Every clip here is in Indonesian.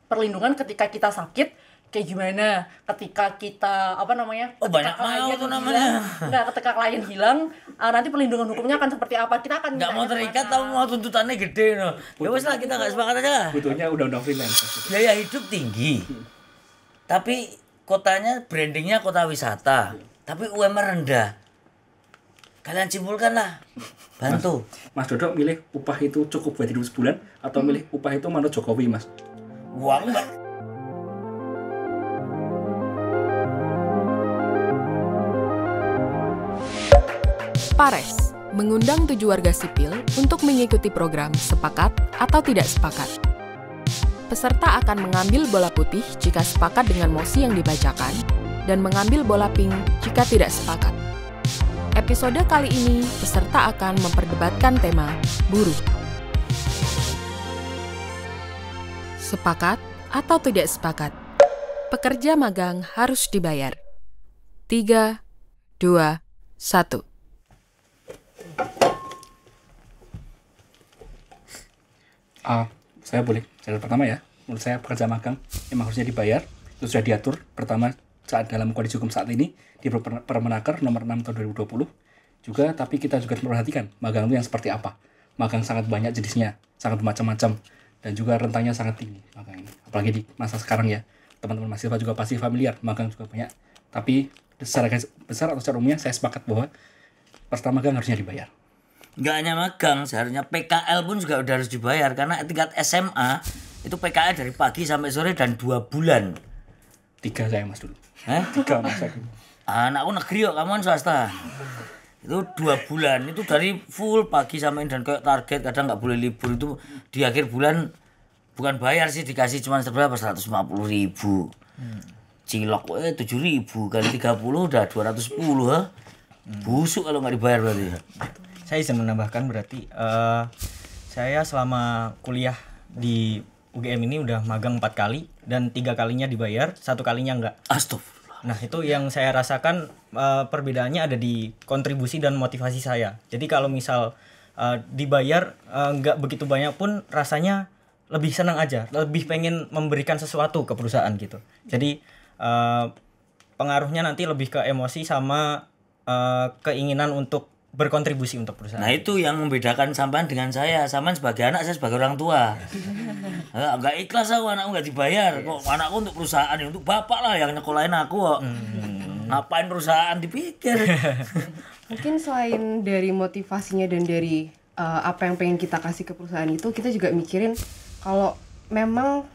perlindungan ketika kita sakit kayak gimana, ketika kita banyak mau tuh namanya. Ketika klien hilang, nanti perlindungan hukumnya akan seperti apa, kita akan nggak mau terikat tapi mau tuntutannya gede no. Ya wes lah, kita nggak sepakat aja. Butuhnya undang-undang freelance. Biaya hidup tinggi, tapi kotanya brandingnya kota wisata, tapi UMR rendah. Kalian simpulkan lah, bantu. Mas Dodo milih upah itu cukup buat hidup sebulan atau milih upah itu menurut Jokowi, Mas? Uang mbak. Pares mengundang 7 warga sipil untuk mengikuti program sepakat atau tidak sepakat. Peserta akan mengambil bola putih jika sepakat dengan mosi yang dibacakan dan mengambil bola pink jika tidak sepakat. Episode kali ini, peserta akan memperdebatkan tema buruh. Sepakat atau tidak sepakat? Pekerja magang harus dibayar. 3, 2, 1. Saya boleh jalan pertama ya. Menurut saya pekerja magang memang harusnya dibayar. Itu sudah diatur pertama saat dalam kondisi hukum saat ini di Permenaker nomor 6 tahun 2020 juga, tapi kita juga memperhatikan magang itu yang seperti apa. Magang sangat banyak jenisnya, sangat macam-macam, dan juga rentangnya sangat tinggi magang ini. Apalagi di masa sekarang ya, teman-teman mahasiswa juga pasti familiar, magang juga banyak. Tapi secara garis besar atau secara umumnya saya sepakat bahwa peserta magang harusnya dibayar. Nggak hanya magang, seharusnya PKL pun juga udah harus dibayar, karena tingkat SMA itu PKL dari pagi sampai sore dan 2 bulan. 3 saya Mas dulu. 3 Mas dulu. Anakku negeri kok, kamu kan swasta. Itu 2 bulan, itu dari full pagi sampai dan kayak target, kadang nggak boleh libur. Itu di akhir bulan bukan bayar sih, dikasih cuma berapa, 150.000. Cilok 7.000 kali 30 udah 210 ha. Busuk kalau nggak dibayar berarti. Saya izin menambahkan berarti saya selama kuliah di UGM ini udah magang 4 kali dan 3 kalinya dibayar, 1 kalinya enggak. Astagfirullah. Nah itu yang saya rasakan, perbedaannya ada di kontribusi dan motivasi saya. Jadi kalau misal dibayar enggak begitu banyak pun rasanya lebih senang aja, lebih pengen memberikan sesuatu ke perusahaan gitu. Jadi pengaruhnya nanti lebih ke emosi sama keinginan untuk berkontribusi untuk perusahaan. Nah itu yang membedakan sampean dengan saya. Sampean sebagai anak, saya sebagai orang tua. Enggak ikhlas aku anakku enggak dibayar. Kok anakku untuk perusahaan, untuk bapak lah yang nyekolahin aku kok. Ngapain perusahaan dipikir. Mungkin selain dari motivasinya dan dari apa yang pengen kita kasih ke perusahaan itu, kita juga mikirin kalau memang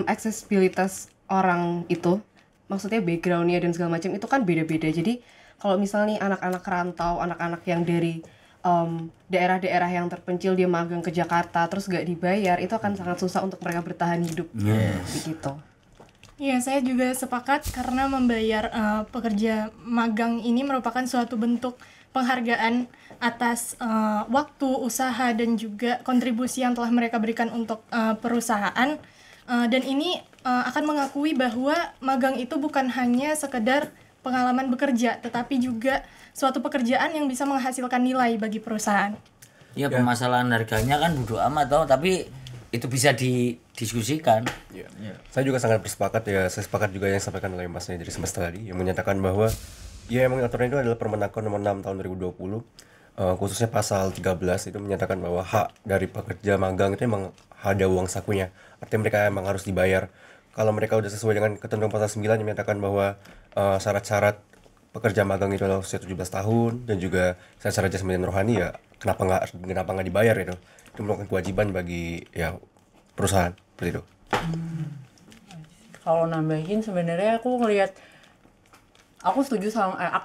aksesibilitas orang itu, maksudnya backgroundnya dan segala macam itu kan beda-beda. Jadi kalau misalnya nih anak-anak rantau, anak-anak yang dari daerah-daerah yang terpencil dia magang ke Jakarta terus gak dibayar, itu akan sangat susah untuk mereka bertahan hidup. Begitu. Ya, saya juga sepakat karena membayar pekerja magang ini merupakan suatu bentuk penghargaan atas waktu, usaha, dan juga kontribusi yang telah mereka berikan untuk perusahaan. Dan ini akan mengakui bahwa magang itu bukan hanya sekedar pengalaman bekerja, tetapi juga suatu pekerjaan yang bisa menghasilkan nilai bagi perusahaan. Ya, permasalahan harganya kan bodo amat toh, tapi itu bisa didiskusikan. Ya. Saya juga sangat bersepakat ya. Saya sepakat juga yang disampaikan oleh Mas dari semesta tadi yang menyatakan bahwa ya emang aturan itu adalah Permenaker nomor 6 tahun 2020. Khususnya pasal 13 itu menyatakan bahwa hak dari pekerja magang itu memang ada uang sakunya. Artinya mereka emang harus dibayar. Kalau mereka udah sesuai dengan ketentuan pasal 9 yang menyatakan bahwa syarat-syarat pekerja magang itu adalah usia 17 tahun dan juga syarat-syarat jasmani dan rohani, ya kenapa nggak dibayar itu merupakan kewajiban bagi ya perusahaan seperti itu. Kalau nambahin sebenarnya aku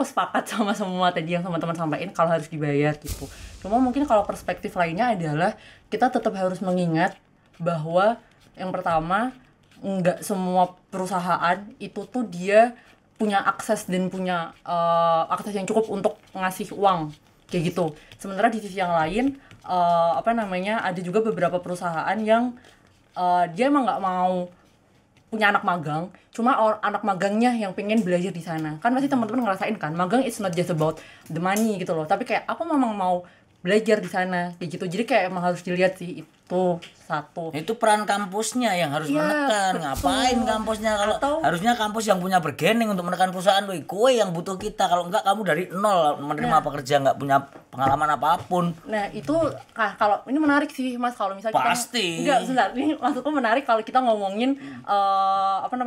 sepakat sama semua tadi yang teman-teman sampaikan kalau harus dibayar gitu. Cuma mungkin kalau perspektif lainnya adalah kita tetap harus mengingat bahwa yang pertama, nggak semua perusahaan itu tuh dia punya akses dan punya akses yang cukup untuk ngasih uang kayak gitu. Sementara di sisi yang lain ada juga beberapa perusahaan yang dia emang nggak mau punya anak magang, cuma anak magangnya yang pengen belajar di sana. Kan pasti teman-teman ngerasain kan, magang it's not just about the money gitu loh, tapi kayak aku memang mau belajar di sana kayak gitu. Jadi kayak emang harus dilihat sih itu satu. Itu peran kampusnya yang harus Iya, menekan. betul. Ngapain kampusnya kalau harusnya kampus yang punya bergening untuk menekan perusahaan. Kowe yang butuh kita. Kalau enggak kamu dari nol menerima pekerja nggak punya pengalaman apapun. Nah itu kalau ini menarik sih Mas, kalau misalnya Pasti. kita enggak sebentar, ini maksudku menarik kalau kita ngomongin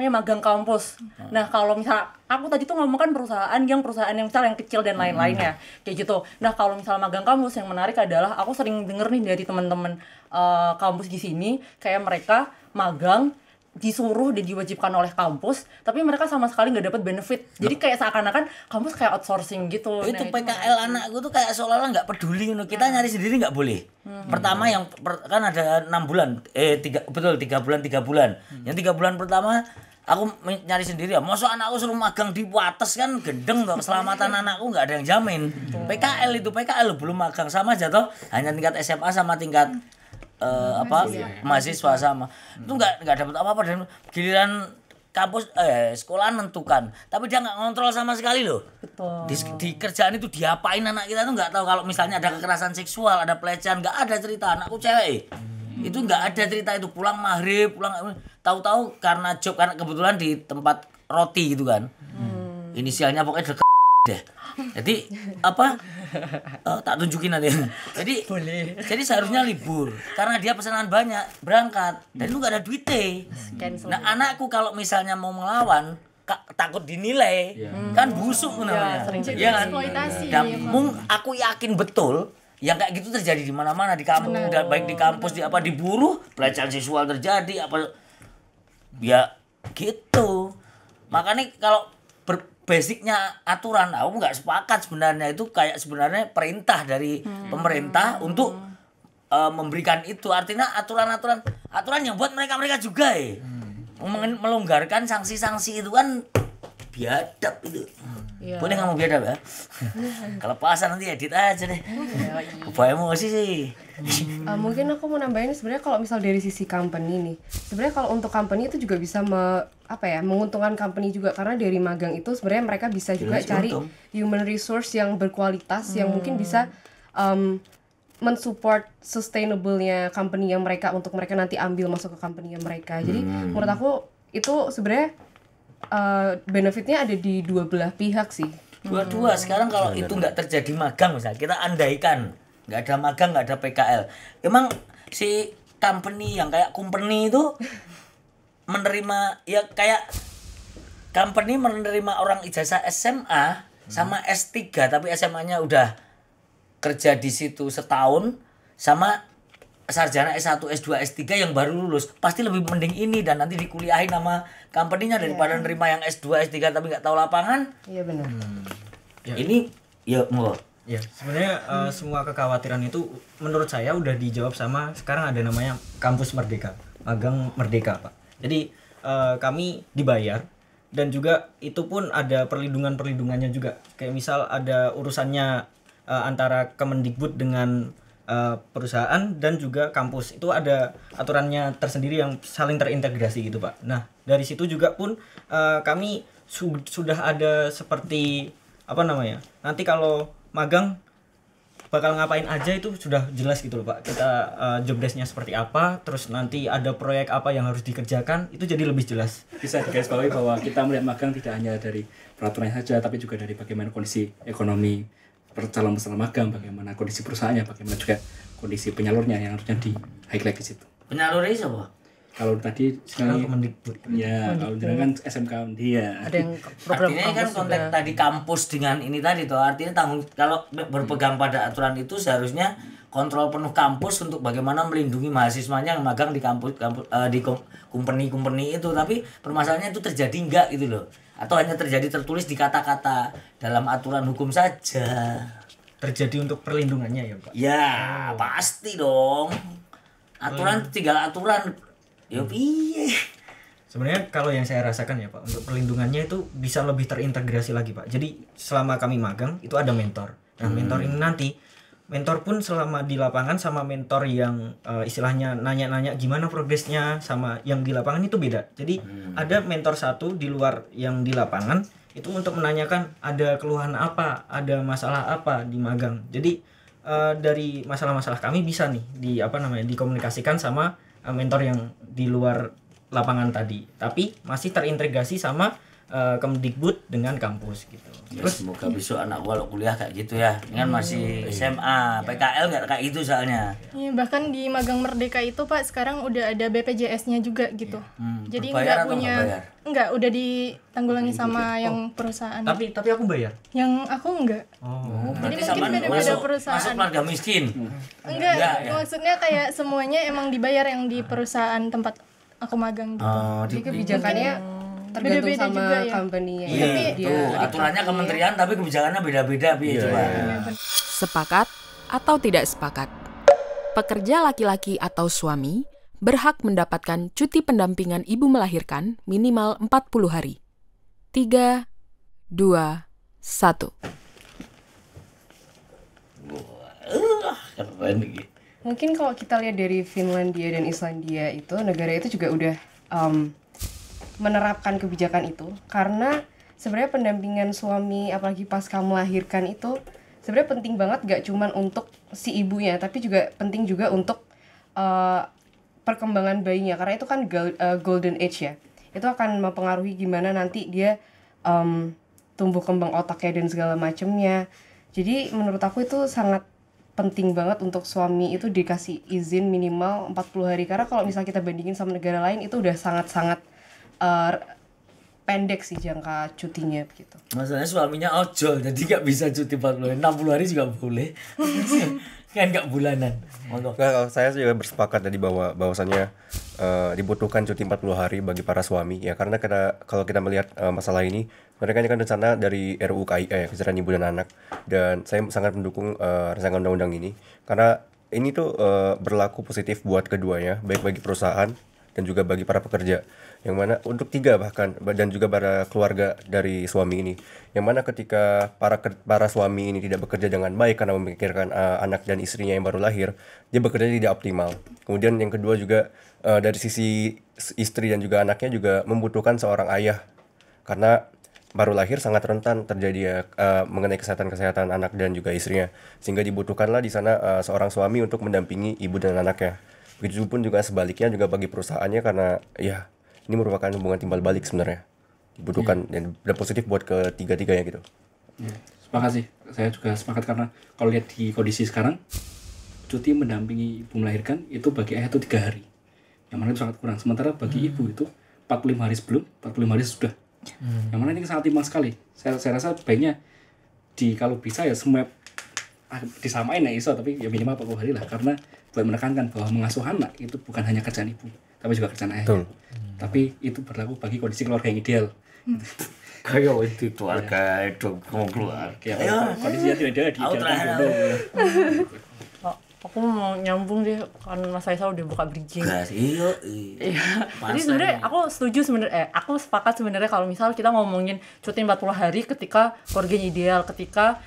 magang kampus. Nah kalau misalnya aku tadi tuh ngomongkan perusahaan yang misalnya yang kecil dan lain-lainnya kayak gitu. Nah kalau misalnya magang kampus, yang menarik adalah aku sering denger nih dari teman-teman kampus di sini, kayak mereka magang disuruh dan diwajibkan oleh kampus, tapi mereka sama sekali nggak dapat benefit. Jadi kayak seakan-akan kampus kayak outsourcing gitu. Itu PKL anakku tuh kayak seolah-olah nggak peduli. Kita nyari sendiri nggak boleh. Pertama kan ada 6 bulan, 3 bulan. Yang 3 bulan pertama aku nyari sendiri ya. Masa anakku suruh magang di Wates kan gendeng tuh, keselamatan anakku nggak ada yang jamin. PKL belum magang, sama aja toh, hanya tingkat SMA sama tingkat mahasiswa sama. Itu nggak dapat apa-apa, dan giliran kampus sekolah menentukan, tapi dia nggak ngontrol sama sekali loh. Betul. Di kerjaan itu diapain anak kita tuh nggak tahu. Kalau misalnya ada kekerasan seksual, ada pelecehan, nggak ada cerita. Anakku cewek itu nggak ada cerita itu, pulang maghrib, tahu-tahu karena kebetulan di tempat roti gitu kan. Inisialnya pokoknya deket deh. Jadi tak tunjukin nanti. Jadi seharusnya libur karena dia pesanan banyak, berangkat dan lu nggak ada duitnya. Nah anakku kalau misalnya mau melawan takut dinilai, kan busuk namanya. Ya kan? Dan aku yakin betul yang kayak gitu terjadi di mana-mana di kampus, baik di kampus, di buruh, pelecehan seksual terjadi ya gitu. Makanya kalau basicnya aturan, aku nggak sepakat sebenarnya. Itu kayak sebenarnya perintah dari pemerintah untuk memberikan itu. Artinya aturan yang buat mereka juga melonggarkan sanksi-sanksi itu kan biadab itu. Boleh nggak mau biadab ya? Kalau pasar nanti edit aja deh. Kebawa emosi sih. Mungkin aku mau nambahin, sebenarnya kalau misal dari sisi company nih, sebenarnya kalau untuk company itu juga bisa menguntungkan company juga, karena dari magang itu sebenarnya mereka bisa juga cari human resource yang berkualitas yang mungkin bisa mensupport sustainable-nya company yang mereka, untuk mereka nanti ambil masuk ke company yang mereka. Jadi menurut aku itu sebenarnya benefitnya ada di dua belah pihak sih. Dua-dua. Sekarang kalau itu nggak terjadi magang, misalnya kita andaikan nggak ada magang, nggak ada PKL, emang si company yang kayak company itu menerima, ya kayak company menerima orang ijazah SMA sama S3 tapi SMA-nya udah kerja di situ setahun, sama sarjana S1, S2, S3 yang baru lulus, pasti lebih mending ini dan nanti dikuliahin sama company-nya daripada nerima yang S2, S3 tapi nggak tahu lapangan. Iya benar. Ini ya mau. Ya, sebenarnya semua kekhawatiran itu menurut saya udah dijawab sama sekarang ada namanya kampus merdeka, magang merdeka, Pak. Jadi kami dibayar dan juga itu pun ada perlindungannya juga. Kayak misal ada urusannya antara Kemendikbud dengan perusahaan dan juga kampus. Itu ada aturannya tersendiri yang saling terintegrasi gitu, Pak. Nah, dari situ juga pun kami sudah ada seperti nanti kalau magang bakal ngapain aja itu sudah jelas gitu loh, Pak. Kita job desk-nya seperti apa, terus nanti ada proyek apa yang harus dikerjakan, itu jadi lebih jelas. Bisa digarisbawahi bahwa kita melihat magang tidak hanya dari peraturan saja, tapi juga dari bagaimana kondisi ekonomi calon peserta magang, bagaimana kondisi perusahaannya, bagaimana juga kondisi penyalurnya yang harusnya di highlight di situ. Penyalurnya siapa? Kalau tadi Sekarang Kemendikbud. Ya, kalau jangan kan SMK dia. Ada yang program artinya kan konteks tadi kampus dengan ini tadi tuh, artinya kalau berpegang pada aturan itu seharusnya kontrol penuh kampus untuk bagaimana melindungi mahasiswanya yang magang di kampus di company itu. Tapi permasalahannya itu terjadi enggak gitu loh, atau hanya terjadi tertulis di kata-kata dalam aturan hukum saja. Terjadi untuk perlindungannya ya, Pak. Ya pasti dong, aturan tinggal aturan. Ya piye. Sebenarnya kalau yang saya rasakan ya, Pak, untuk perlindungannya itu bisa lebih terintegrasi lagi, Pak. Jadi selama kami magang itu ada mentor. Nah, mentor ini nanti mentor pun selama di lapangan sama mentor yang istilahnya nanya-nanya gimana progresnya sama yang di lapangan itu beda. Jadi ada mentor satu di luar yang di lapangan itu untuk menanyakan ada keluhan apa, ada masalah apa di magang. Jadi dari masalah-masalah kami bisa nih dikomunikasikan sama mentor yang di luar lapangan tadi, tapi masih terintegrasi sama Kemdikbud dengan kampus gitu. Terus semoga besok anak kalau kuliah kayak gitu ya. Ini kan masih SMA, PKL nggak kayak gitu soalnya. Iya, bahkan di Magang Merdeka itu Pak sekarang udah ada BPJS-nya juga gitu. Jadi berbayar nggak atau punya, nggak bayar? enggak udah ditanggulangi sama yang perusahaan. Tapi aku bayar. Yang aku enggak. Oh. Jadi Berarti mungkin sama beda-beda perusahaan. masuk keluarga miskin. Enggak, Enggak, ya? maksudnya kayak semuanya emang dibayar yang di perusahaan tempat aku magang gitu. Jadi kebijakannya tergantung beda-beda sama juga ya. company-nya. Iya, Dia itu aturannya reportnya. kementerian tapi kebijakannya beda-beda piye coba. Sepakat atau tidak sepakat? Pekerja laki-laki atau suami berhak mendapatkan cuti pendampingan ibu melahirkan minimal 40 hari. 3, 2, 1. Keren iki. Mungkin kalau kita lihat dari Finlandia dan Islandia itu, negara itu juga udah menerapkan kebijakan itu, karena sebenarnya pendampingan suami apalagi pasca melahirkan itu sebenarnya penting banget, gak cuman untuk si ibunya tapi juga penting juga untuk perkembangan bayinya, karena itu kan golden age ya, itu akan mempengaruhi gimana nanti dia tumbuh kembang otaknya dan segala macemnya. Jadi menurut aku itu sangat penting banget untuk suami itu dikasih izin minimal 40 hari, karena kalau misalnya kita bandingin sama negara lain itu udah sangat-sangat pendek sih jangka cutinya gitu. Masalahnya suaminya ojol, jadi nggak bisa cuti 40 hari, 60 hari juga boleh. Kan nggak bulanan. Monggo. Kalau saya juga bersepakat tadi bahwasannya dibutuhkan cuti 40 hari bagi para suami ya, karena kalau kita melihat masalah ini, mereka ini kan rencana dari RUU KIA ya, Kesejahteraan Ibu dan Anak, dan saya sangat mendukung rancangan undang-undang ini karena ini tuh berlaku positif buat keduanya, baik bagi perusahaan dan juga bagi para pekerja, yang mana untuk tiga bahkan, dan juga para keluarga dari suami ini, yang mana ketika para suami ini tidak bekerja dengan baik karena memikirkan anak dan istrinya yang baru lahir, dia bekerja tidak optimal. Kemudian yang kedua juga dari sisi istri dan juga anaknya juga membutuhkan seorang ayah, karena baru lahir sangat rentan terjadi mengenai kesehatan anak dan juga istrinya, sehingga dibutuhkanlah di sana seorang suami untuk mendampingi ibu dan anaknya. Begitupun juga sebaliknya juga bagi perusahaannya, karena ya ini merupakan hubungan timbal balik sebenarnya, dibutuhkan dan positif buat ketiga-tiganya gitu. Sepakat sih, saya juga sepakat karena kalau lihat di kondisi sekarang, cuti mendampingi ibu melahirkan itu bagi ayah itu 3 hari, yang mana itu sangat kurang. Sementara bagi ibu itu 45 hari sebelum, 45 hari sudah. Yang mana ini sangat timbang sekali. Saya rasa baiknya kalau bisa ya semua disamain ya iso, tapi ya minimal 40 hari lah, karena buat menekankan bahwa mengasuh anak itu bukan hanya kerjaan ibu, tapi juga kerjaan ayah. Tapi itu berlaku bagi kondisi keluarga yang ideal. Kayak itu keluarga itu keluarga. Kondisinya tidak ideal di ideal. Aku mau nyambung deh, kan Mas Faisal udah buka bridging. Gas, iya. Jadi sebenarnya aku setuju aku sepakat sebenarnya kalau misal kita ngomongin cuti 40 hari ketika keluarganya ideal, ketika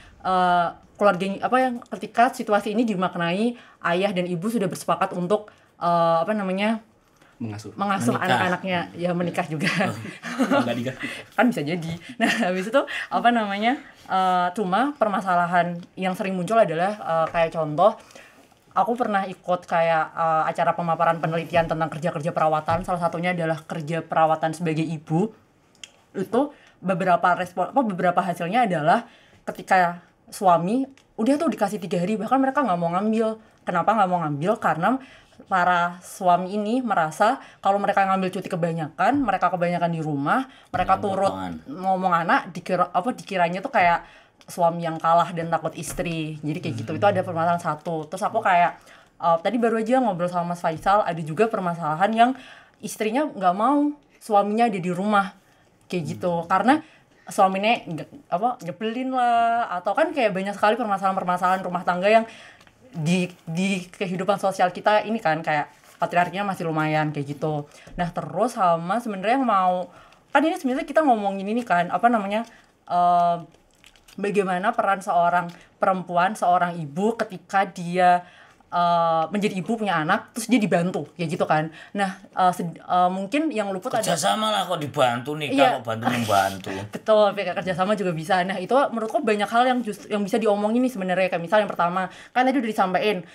ketika situasi ini dimaknai ayah dan ibu sudah bersepakat untuk mengasuh anak-anaknya, ya menikah juga. Kan bisa jadi. Nah, habis itu cuma permasalahan yang sering muncul adalah kayak contoh, aku pernah ikut kayak acara pemaparan penelitian tentang kerja-kerja perawatan, salah satunya adalah kerja perawatan sebagai ibu. Itu beberapa hasilnya adalah ketika suami udah tuh dikasih 3 hari, bahkan mereka nggak mau ngambil. Kenapa nggak mau ngambil? Karena para suami ini merasa kalau mereka ngambil cuti kebanyakan di rumah, mereka turut ngomong anak, dikiranya tuh kayak suami yang kalah dan takut istri. Jadi kayak gitu. Itu ada permasalahan satu. Terus aku kayak tadi baru aja ngobrol sama Mas Faisal, ada juga permasalahan yang istrinya nggak mau suaminya ada di rumah kayak gitu, karena suaminya nyebelin lah, atau kan kayak banyak sekali permasalahan rumah tangga yang di kehidupan sosial kita ini kan kayak patriarkinya masih lumayan kayak gitu. Nah terus sama sebenarnya kan ini sebenarnya kita ngomongin ini kan bagaimana peran seorang perempuan, seorang ibu ketika dia menjadi ibu punya anak terus dia dibantu ya gitu kan. Nah mungkin yang luput ada kerjasama lah kok dibantu nikah Iya. kok bantu membantu. betul, kayak kerjasama juga bisa. Nah itu menurutku banyak hal yang bisa diomongin nih sebenarnya. Kayak misal yang pertama kan tadi udah disampaikan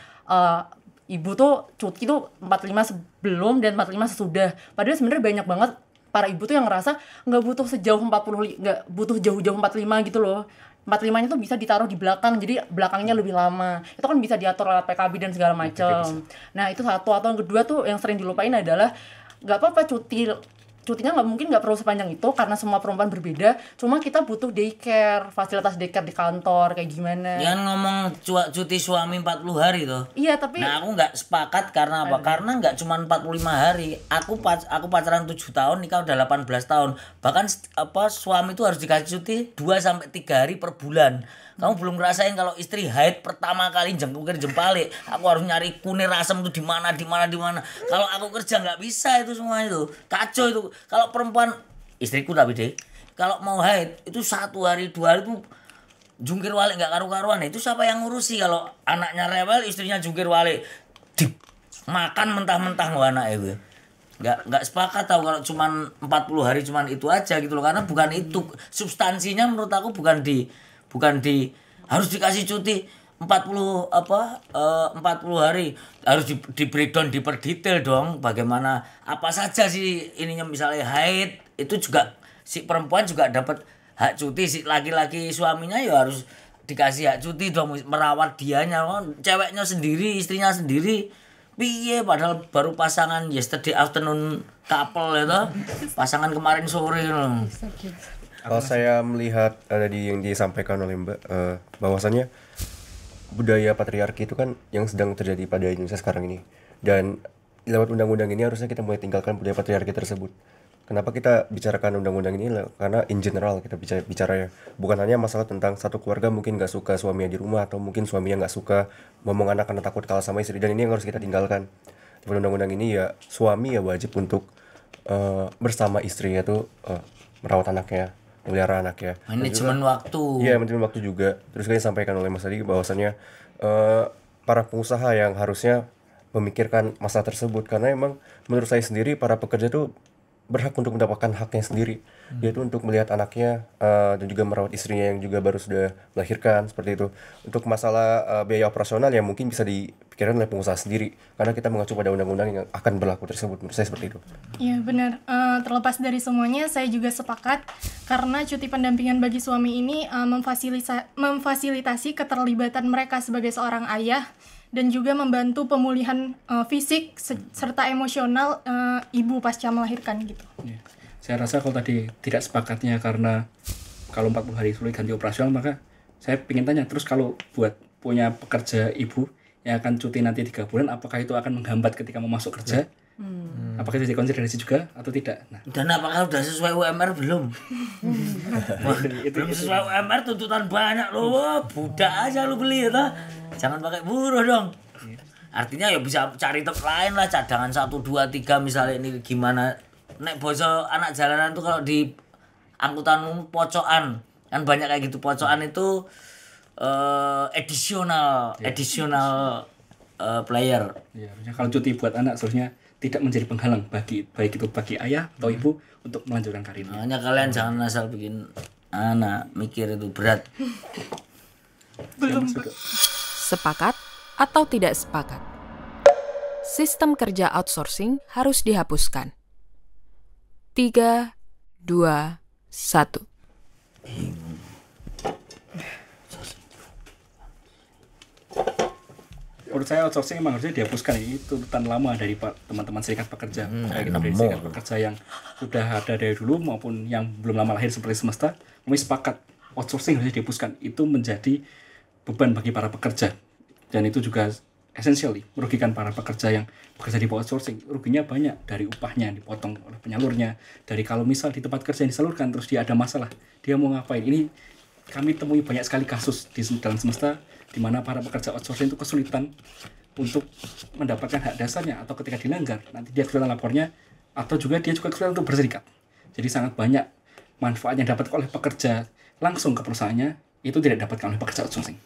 ibu tuh cuti tuh 45 sebelum dan 45 sesudah. Padahal sebenarnya banyak banget para ibu tuh yang ngerasa nggak butuh sejauh 40, nggak butuh jauh-jauh 45 gitu loh. 45-nya tuh bisa ditaruh di belakang, jadi belakangnya lebih lama. Itu kan bisa diatur lewat PKB dan segala macam. Nah itu satu. Atau yang kedua tuh yang sering dilupain adalah nggak apa-apa cutinya nggak perlu sepanjang itu karena semua perempuan berbeda. Cuma kita butuh daycare, fasilitas daycare di kantor kayak gimana. Jangan ngomong cuti suami 40 hari tuh. Iya tapi Nah aku nggak sepakat karena apa? Karena nggak cuma 45 hari. Aku pacaran 7 tahun, nikah udah 18 tahun. Bahkan suami itu harus dikasih cuti 2-3 hari per bulan. Kamu belum ngerasain kalau istri haid pertama kali jengkukir jempalik. Aku harus nyari kunir asam tuh di mana. Kalau aku kerja nggak bisa itu semua itu. Kacau itu. Kalau perempuan istriku tapi deh, kalau mau haid itu 1 hari 2 hari tuh jungkir balik nggak karu-karuan. Itu siapa yang ngurusi kalau anaknya rewel, istrinya jungkir balik, makan mentah-mentah loh anak itu. Nggak sepakat tahu kalau cuman 40 hari cuman itu aja gitu loh, karena bukan itu substansinya. Menurut aku bukan di harus dikasih cuti 40 hari, harus di breakdown diperdetail dong bagaimana apa saja sih ininya. Misalnya haid itu juga si perempuan juga dapat hak cuti, si laki-laki suaminya ya harus dikasih hak cuti dong, merawat dianya. Ceweknya sendiri, istrinya sendiri piye padahal baru pasangan yesterday afternoon couple itu, pasangan kemarin sore loh. Kalau saya melihat tadi yang disampaikan oleh Mbak, bahwasannya budaya patriarki itu kan yang sedang terjadi pada Indonesia sekarang ini, dan lewat undang-undang ini harusnya kita mulai tinggalkan budaya patriarki tersebut. Kenapa kita bicarakan undang-undang ini? Karena in general kita bicara ya, bukan hanya masalah tentang satu keluarga mungkin nggak suka suaminya di rumah, atau mungkin suaminya nggak suka ngomong anak karena takut kalah sama istri, dan ini yang harus kita tinggalkan. Di undang-undang ini ya suami ya wajib untuk bersama istri, yaitu merawat anaknya, melihara anaknya. Manajemen waktu. Iya, manajemen waktu juga. Terus kalian sampaikan oleh Mas tadi bahwasannya para pengusaha yang harusnya memikirkan masalah tersebut, karena emang menurut saya sendiri para pekerja itu berhak untuk mendapatkan haknya sendiri, yaitu untuk melihat anaknya dan juga merawat istrinya yang juga baru sudah melahirkan, seperti itu. Untuk masalah biaya operasional yang mungkin bisa dipikirkan oleh pengusaha sendiri, karena kita mengacu pada undang-undang yang akan berlaku tersebut. Menurut saya seperti itu. Iya benar. Terlepas dari semuanya, saya juga sepakat karena cuti pendampingan bagi suami ini memfasilitasi keterlibatan mereka sebagai seorang ayah dan juga membantu pemulihan fisik serta emosional ibu pasca melahirkan gitu. Ya. Saya rasa kalau tadi tidak sepakatnya karena kalau 40 hari sulit ganti operasional, maka saya ingin tanya terus, kalau buat punya pekerja ibu yang akan cuti nanti 3 bulan, apakah itu akan menghambat ketika mau masuk kerja? Apakah itu dikonsiderasi juga atau tidak? Nah, Dan apakah udah sesuai UMR belum? Belum sesuai UMR, tuntutan banyak loh. Budak aja lu beli ya. Jangan pakai buruh dong. Artinya ya bisa cari tempat lain lah, cadangan 1, 2, 3 misalnya. Ini gimana nek boso anak jalanan tuh kalau di angkutan umum pocokan kan banyak kayak gitu. Pocokan itu additional player. ya, harusnya kalau cuti buat anak seharusnya tidak menjadi penghalang baik itu bagi ayah atau ibu untuk melanjutkan karirnya. Makanya kalian jangan asal bikin anak mikir itu berat. Sepakat atau tidak sepakat? Sistem kerja outsourcing harus dihapuskan. 3, 2, 1. Menurut saya outsourcing memang harusnya dihapuskan. Ini tuntutan lama dari teman-teman serikat pekerja, baik itu dari serikat pekerja yang sudah ada dari dulu maupun yang belum lama lahir seperti Semesta. Kami sepakat outsourcing harusnya dihapuskan. Itu menjadi beban bagi para pekerja, dan itu juga essentially merugikan para pekerja yang bekerja di bawah outsourcing. Ruginya banyak, dari upahnya yang dipotong oleh penyalurnya, dari kalau misal di tempat kerja yang disalurkan terus dia ada masalah, dia mau ngapain. Ini kami temui banyak sekali kasus di dalam Semesta di mana para pekerja outsourcing itu kesulitan untuk mendapatkan hak dasarnya, atau ketika dilanggar nanti dia kesulitan lapornya, atau juga dia juga kesulitan untuk berserikat. Jadi sangat banyak manfaat yang dapat oleh pekerja langsung ke perusahaannya itu tidak didapatkan oleh pekerja outsourcing.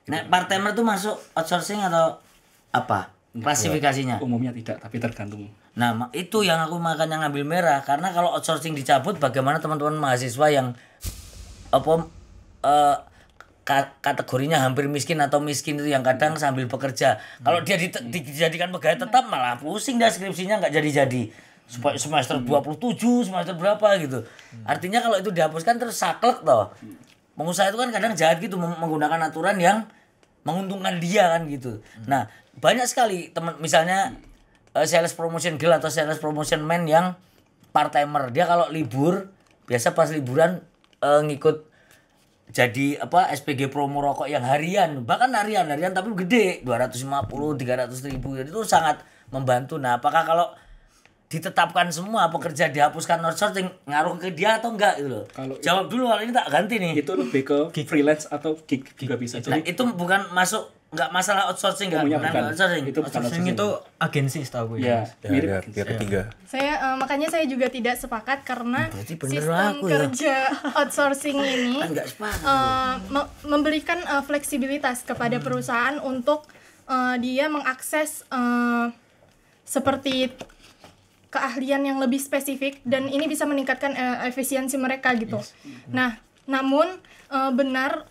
Nah, part-timer tuh masuk outsourcing atau apa klasifikasinya? Umumnya tidak, tapi tergantung. Nah, itu yang aku makanya ngambil merah karena kalau outsourcing dicabut bagaimana teman-teman mahasiswa yang kategorinya hampir miskin atau miskin itu yang kadang sambil bekerja. Kalau dia dijadikan pegawai tetap malah pusing dah skripsinya nggak jadi-jadi. Semester 27, semester berapa gitu. Artinya kalau itu dihapuskan terus saklek toh. Pengusaha itu kan kadang jahat gitu menggunakan aturan yang menguntungkan dia kan gitu. Nah, banyak sekali teman misalnya sales promotion girl atau sales promotion man yang part timer. Dia kalau libur biasa pas liburan ngikut jadi SPG promo rokok yang harian, bahkan harian tapi gede 250-300 ribu. Jadi itu sangat membantu. Nah, apakah kalau ditetapkan semua pekerja dihapuskan outsourcing ngaruh ke dia atau enggak gitu loh? Jawab dulu, kalau ini tak ganti nih. Itu lebih ke freelance atau gig juga bisa. Nah, itu bukan masuk, enggak masalah outsourcing kan? Bukan. Outsourcing. Outsourcing itu agensi setahu gue. Ya, Mirip pihak ketiga. Saya makanya saya juga tidak sepakat karena sistem aku ya. kerja outsourcing ini Enggak sepakat. memberikan fleksibilitas kepada perusahaan untuk dia mengakses seperti keahlian yang lebih spesifik dan ini bisa meningkatkan efisiensi mereka gitu. Nah, namun benar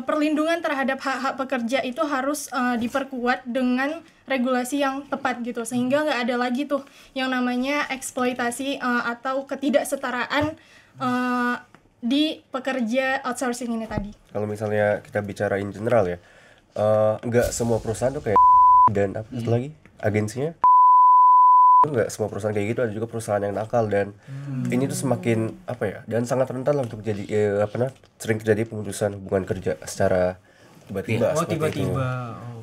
perlindungan terhadap hak-hak pekerja itu harus diperkuat dengan regulasi yang tepat gitu sehingga nggak ada lagi tuh yang namanya eksploitasi atau ketidaksetaraan di pekerja outsourcing ini tadi. Kalau misalnya kita bicara in general ya, nggak semua perusahaan tuh kayak dan apa satu lagi agensinya. Nggak semua perusahaan kayak gitu, ada juga perusahaan yang nakal dan ini tuh semakin dan sangat rentan lah untuk jadi sering terjadi pemutusan hubungan kerja secara tiba-tiba seperti itu.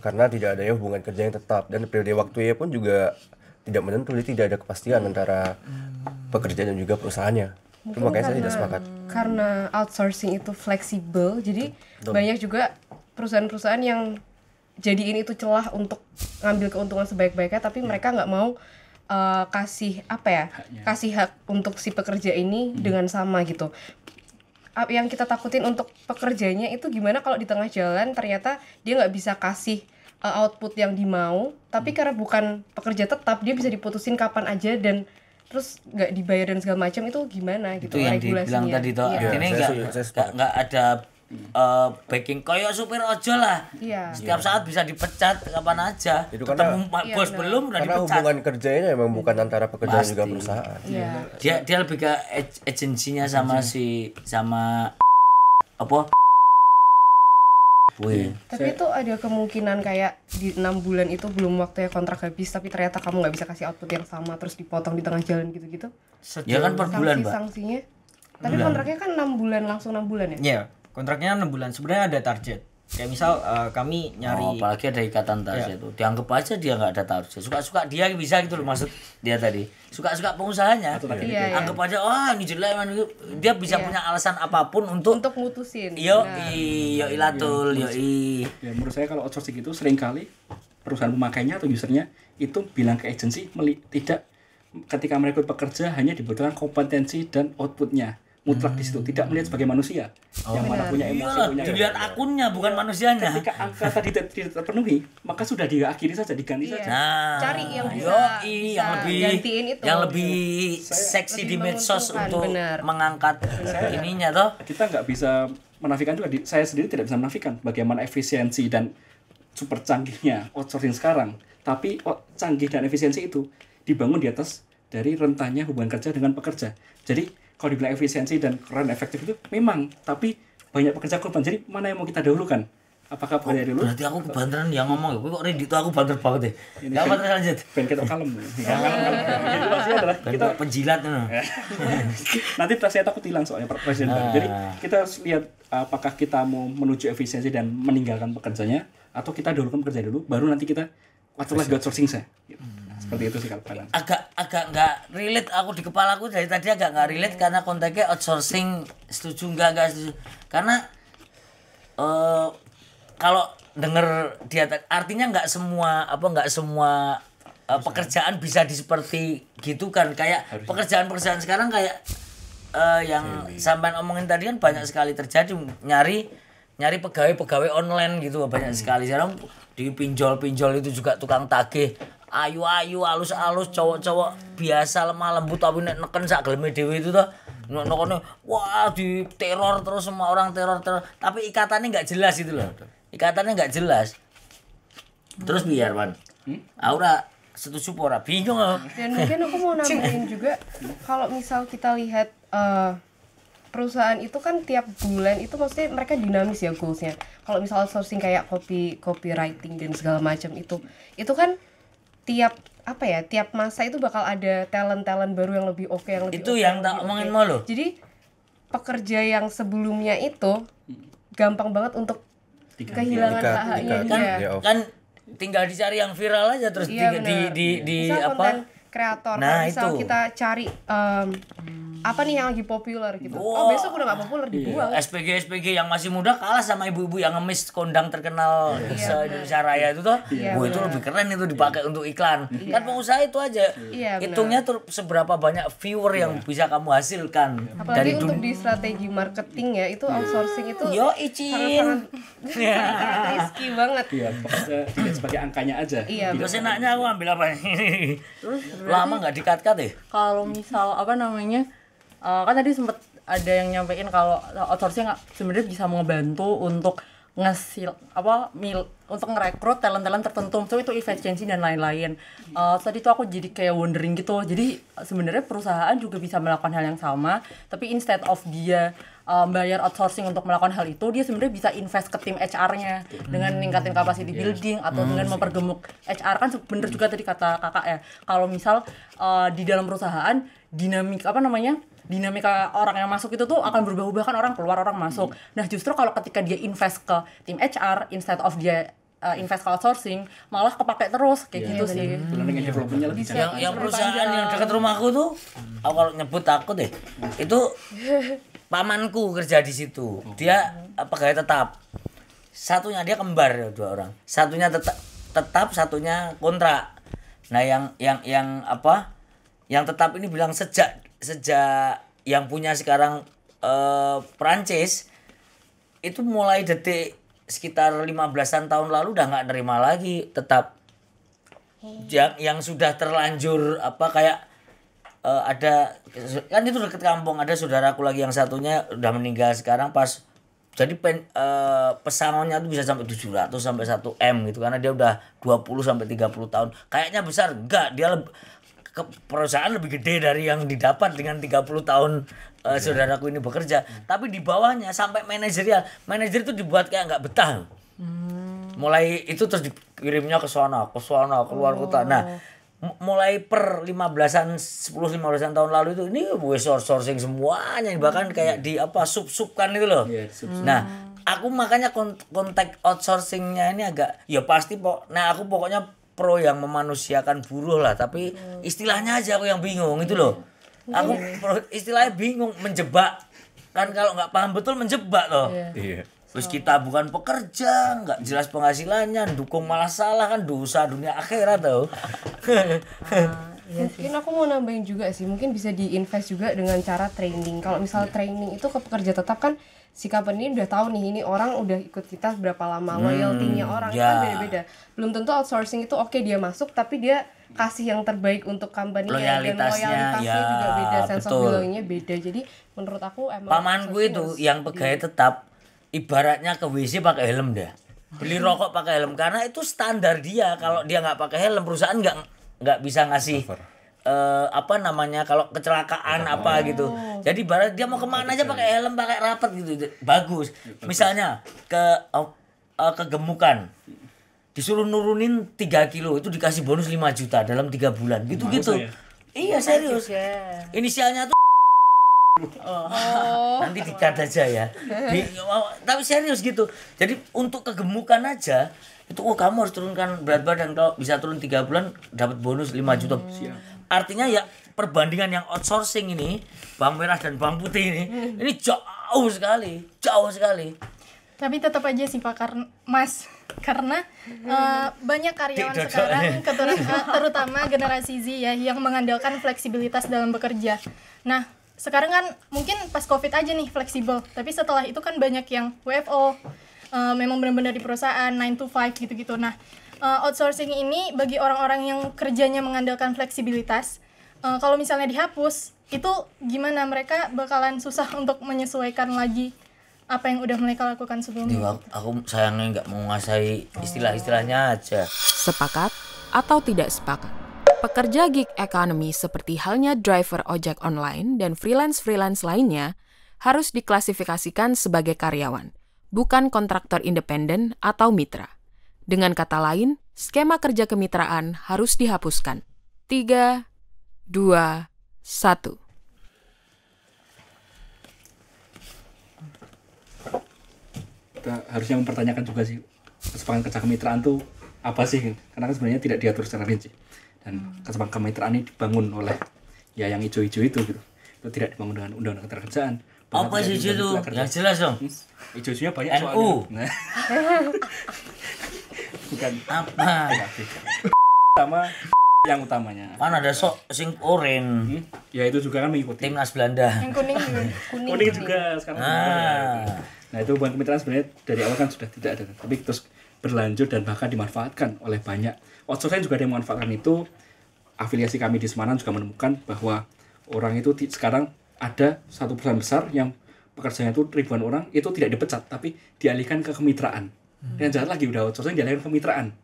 Karena tidak ada hubungan kerja yang tetap dan periode waktunya pun juga tidak menentu, jadi tidak ada kepastian antara pekerja dan juga perusahaannya. Itu makanya saya tidak sepakat. Karena outsourcing itu fleksibel, jadi banyak juga perusahaan-perusahaan yang jadiin itu celah untuk ngambil keuntungan sebaik-baiknya, tapi mereka nggak mau kasih hak untuk si pekerja ini dengan sama gitu. Yang kita takutin untuk pekerjanya itu gimana kalau di tengah jalan ternyata dia nggak bisa kasih output yang dimau, tapi karena bukan pekerja tetap dia bisa diputusin kapan aja dan terus nggak dibayar dan segala macam, itu gimana gitu itu yang regulasinya. dibilang tadi toh. Iya. Ini nggak ada backing koyo supir ojol lah. Iya. Setiap saat bisa dipecat kapan aja. Itu Ketemu karena- bos belum udah Karena dipecat. hubungan kerjanya memang bukan antara pekerja dan juga Pasti. perusahaan. Iya. Dia lebih ke agensinya sama Wih. Tapi itu ada kemungkinan kayak di 6 bulan itu belum waktunya kontrak habis tapi ternyata kamu nggak bisa kasih output yang sama terus dipotong di tengah jalan gitu-gitu. Ya kan per bulan, Mbak. Sanksinya. Tapi kontraknya kan 6 bulan langsung 6 bulan ya? Iya, kontraknya 6 bulan. Sebenarnya ada target. Kayak misal kami nyari Apalagi ada ikatan target itu. Dianggap aja dia nggak ada target. Suka-suka dia bisa gitu loh, maksud dia tadi. Suka-suka pengusahanya. Iya. Anggap aja ini jelek man. Dia bisa punya alasan apapun untuk mutusin. Yo ilatul, yo. Ya, menurut saya kalau outsourcing itu seringkali perusahaan pemakainya atau usernya itu bilang ke agensi tidak, ketika merekrut pekerja hanya dibutuhkan kompetensi dan outputnya mutlak di situ, tidak melihat sebagai manusia yang mana punya emosi, Iyalah, punya dilihat akunnya bukan manusianya. ketika angka tadi tidak terpenuhi maka sudah diakhiri saja, diganti saja. Nah, Cari yang bisa gantiin itu. yang lebih seksi di lebih medsos menguntungkan, untuk benar. mengangkat ininya toh. Kita nggak bisa menafikan juga, saya sendiri tidak bisa menafikan bagaimana efisiensi dan super canggihnya outsourcing sekarang, tapi canggih dan efisiensi itu dibangun di atas dari rentannya hubungan kerja dengan pekerja. Jadi kalau dibilang efisiensi dan keren efektif itu memang, tapi banyak pekerja korban. Jadi mana yang mau kita dahulukan? Apakah pekerja dulu? Berarti aku kebanteran yang ngomong, kok Redi itu aku banter banget deh. Enggak apa lanjut. Ben kita kalem. Jadi maksudnya adalah kita Penjilat itu. nanti saya takut hilang soalnya presiden baru. Jadi kita harus lihat apakah kita mau menuju efisiensi dan meninggalkan pekerjanya, atau kita dahulukan pekerja dulu, baru nanti kita atur lagi outsourcing saya. Seperti itu sih kalau kalian. Agak nggak relate aku di kepala aku dari tadi, agak nggak relate karena konteksnya outsourcing. Setuju nggak setuju? Karena kalau denger dia artinya nggak semua pekerjaan bisa seperti gitu kan, kayak pekerjaan sekarang kayak yang sampean omongin tadi kan banyak sekali terjadi, nyari pegawai online gitu banyak sekali sekarang. di pinjol-pinjol itu juga tukang tagih ayu-ayu alus-alus cowok-cowok biasa lemah lembut tapi nek neken sak geleme dhewe itu toh nekone wah di teror terus semua orang teror tapi ikatannya nggak jelas itu loh. Ikatannya nggak jelas. Terus biar man. Aura setuju ora bingung aku. Dan mungkin aku mau nambahin juga kalau misal kita lihat perusahaan itu kan tiap bulan itu maksudnya mereka dinamis ya goalsnya. Kalau misal outsourcing kayak copywriting dan segala macam itu kan tiap masa itu bakal ada talent baru yang lebih oke yang lebih itu okay, yang tak omongin mau lo. Jadi pekerja yang sebelumnya itu gampang banget untuk kehilangan hak-haknya kan tinggal dicari yang viral aja terus di misal apa konten kreator nah, misal itu. kita cari apa nih yang lagi populer gitu. Oh, besok udah gak populer dibuang. SPG yang masih muda kalah sama ibu-ibu yang ngemis kondang terkenal se-Indonesia Raya itu toh. Itu lebih keren itu dipakai untuk iklan. Kan pengusaha itu aja. Hitungnya tuh seberapa banyak viewer yang bisa kamu hasilkan. Apalagi dari untuk di strategi marketing ya, itu outsourcing itu sangat risky banget. Iya, pokoknya tidak sebagai angkanya aja. Iya. Terus enaknya aku ambil apa nih? Terus lama nggak dikat-kat ya? Kalau misal apa namanya? Kan tadi sempat ada yang nyampein kalau outsourcing sebenarnya bisa membantu untuk untuk ngerekrut talent tertentu, so itu efisiensi dan lain-lain. Tadi tuh aku jadi kayak wondering gitu. Jadi sebenarnya perusahaan juga bisa melakukan hal yang sama, tapi instead of dia bayar outsourcing untuk melakukan hal itu, dia sebenarnya bisa invest ke tim HR-nya dengan ningkatin capacity building atau dengan mempergemuk HR. Kan bener juga tadi kata kakak ya, kalau misal di dalam perusahaan dinamika orang yang masuk itu tuh akan berubah-ubah, kan orang keluar orang masuk. Nah justru kalau ketika dia invest ke tim HR instead of dia invest ke outsourcing, malah kepake terus kayak gitu sih. Dengan developmentnya lebih yang perusahaan yang dekat rumahku tuh, aku kalau nyebut takut deh. Itu pamanku kerja di situ. Dia pegawai tetap. Satunya dia kembar ya, 2 orang. Satunya tetap, satunya kontrak. Nah yang tetap ini bilang sejak yang punya sekarang Prancis itu mulai detik sekitar 15-an tahun lalu udah nggak nerima lagi tetap. Yang sudah terlanjur kayak ada kan itu deket kampung, ada saudaraku lagi yang satunya udah meninggal sekarang pas jadi pesangonnya tuh bisa sampai 700 sampai 1 M gitu karena dia udah 20 sampai 30 tahun. Kayaknya besar enggak, dia perusahaan lebih gede dari yang didapat dengan 30 tahun saudaraku ini bekerja. Tapi di bawahnya sampai manajer itu dibuat kayak nggak betah. Mulai itu terus dikirimnya ke sana keluar kota. Nah, mulai per 10-15 tahun lalu itu ini sourcing semuanya, bahkan kayak di sub-subkan itu loh. Nah, aku makanya kontak outsourcingnya ini agak ya pasti aku pokoknya pro yang memanusiakan buruh lah, tapi istilahnya aja aku yang bingung itu loh. Aku istilahnya bingung, menjebak. Kan kalau nggak paham betul menjebak loh. Iya. Terus kita bukan pekerja, nggak jelas penghasilannya, dukung malah salah, kan dosa dunia akhirat tuh. Mungkin aku mau nambahin juga sih, mungkin bisa diinvest juga dengan cara training. Kalau misal training itu ke pekerja tetap kan si company udah tahu nih ini orang udah ikut kita berapa lama, loyalty-nya orang itu kan beda-beda. Belum tentu outsourcing itu oke dia masuk tapi dia kasih yang terbaik untuk company-nya dan loyalitasnya juga beda, sense of belonging-nya beda. Jadi menurut aku emang pamanku itu yang pegawai tetap ibaratnya ke WC pakai helm dah. Beli rokok pakai helm karena itu standar dia. Kalau dia nggak pakai helm perusahaan nggak bisa ngasih kalau kecelakaan gitu. Jadi barat dia mau kemana aja pakai helm, pakai rapat gitu. Bagus. Misalnya ke gemukan. Disuruh nurunin 3 kilo itu dikasih bonus 5 juta dalam 3 bulan. Gitu-gitu. Iya serius. Inisialnya tuh nanti dikat aja ya. Tapi serius gitu. Jadi untuk kegemukan aja itu kamu harus turunkan berat badan, kalau bisa turun 3 bulan dapat bonus 5 juta. Artinya ya perbandingan yang outsourcing ini, bawang merah dan bawang putih ini jauh sekali. Tapi tetap aja sih Pak karena banyak karyawan sekarang terutama generasi Z ya yang mengandalkan fleksibilitas dalam bekerja. Nah, sekarang kan mungkin pas Covid aja nih fleksibel, tapi setelah itu kan banyak yang WFO, memang benar-benar di perusahaan 9 to 5 gitu-gitu. Nah, outsourcing ini bagi orang-orang yang kerjanya mengandalkan fleksibilitas, kalau misalnya dihapus, itu gimana, mereka bakalan susah untuk menyesuaikan lagi apa yang udah mereka lakukan sebelumnya. Aku sayangnya nggak menguasai istilah-istilahnya aja. Sepakat atau tidak sepakat? Pekerja gig economy seperti halnya driver ojek online dan freelance-freelance lainnya harus diklasifikasikan sebagai karyawan, bukan kontraktor independen atau mitra. Dengan kata lain, skema kerja kemitraan harus dihapuskan. 3, 2, 1. Kita harusnya mempertanyakan juga sih kesepakatan kerja kemitraan tuh apa sih, karena kan sebenarnya tidak diatur secara rinci, dan kesepakatan kemitraan ini dibangun oleh ya yang hijau-hijau itu gitu, itu tidak dibangun dengan undang-undang ketenagakerjaan. Apa sih itu? Yang jelas dong. Hijau-hijaunya banyak NU. soalnya. Nah. Bukan Apa? sama yang utamanya. Kan ada sing oren. Ya itu juga kan mengikuti. Timnas Belanda. Yang kuning juga. Kuning juga sekarang. Nah itu hubungan kemitraan sebenarnya dari awal kan sudah tidak ada, tapi terus berlanjut dan bahkan dimanfaatkan oleh banyak outsourcing juga ada yang memanfaatkan itu. Afiliasi kami di Semarang juga menemukan bahwa orang itu sekarang ada satu perusahaan besar yang pekerjaannya itu ribuan orang, itu tidak dipecat tapi dialihkan ke kemitraan. Dan jahat lagi, udah outsourcing dialihkan ke kemitraan.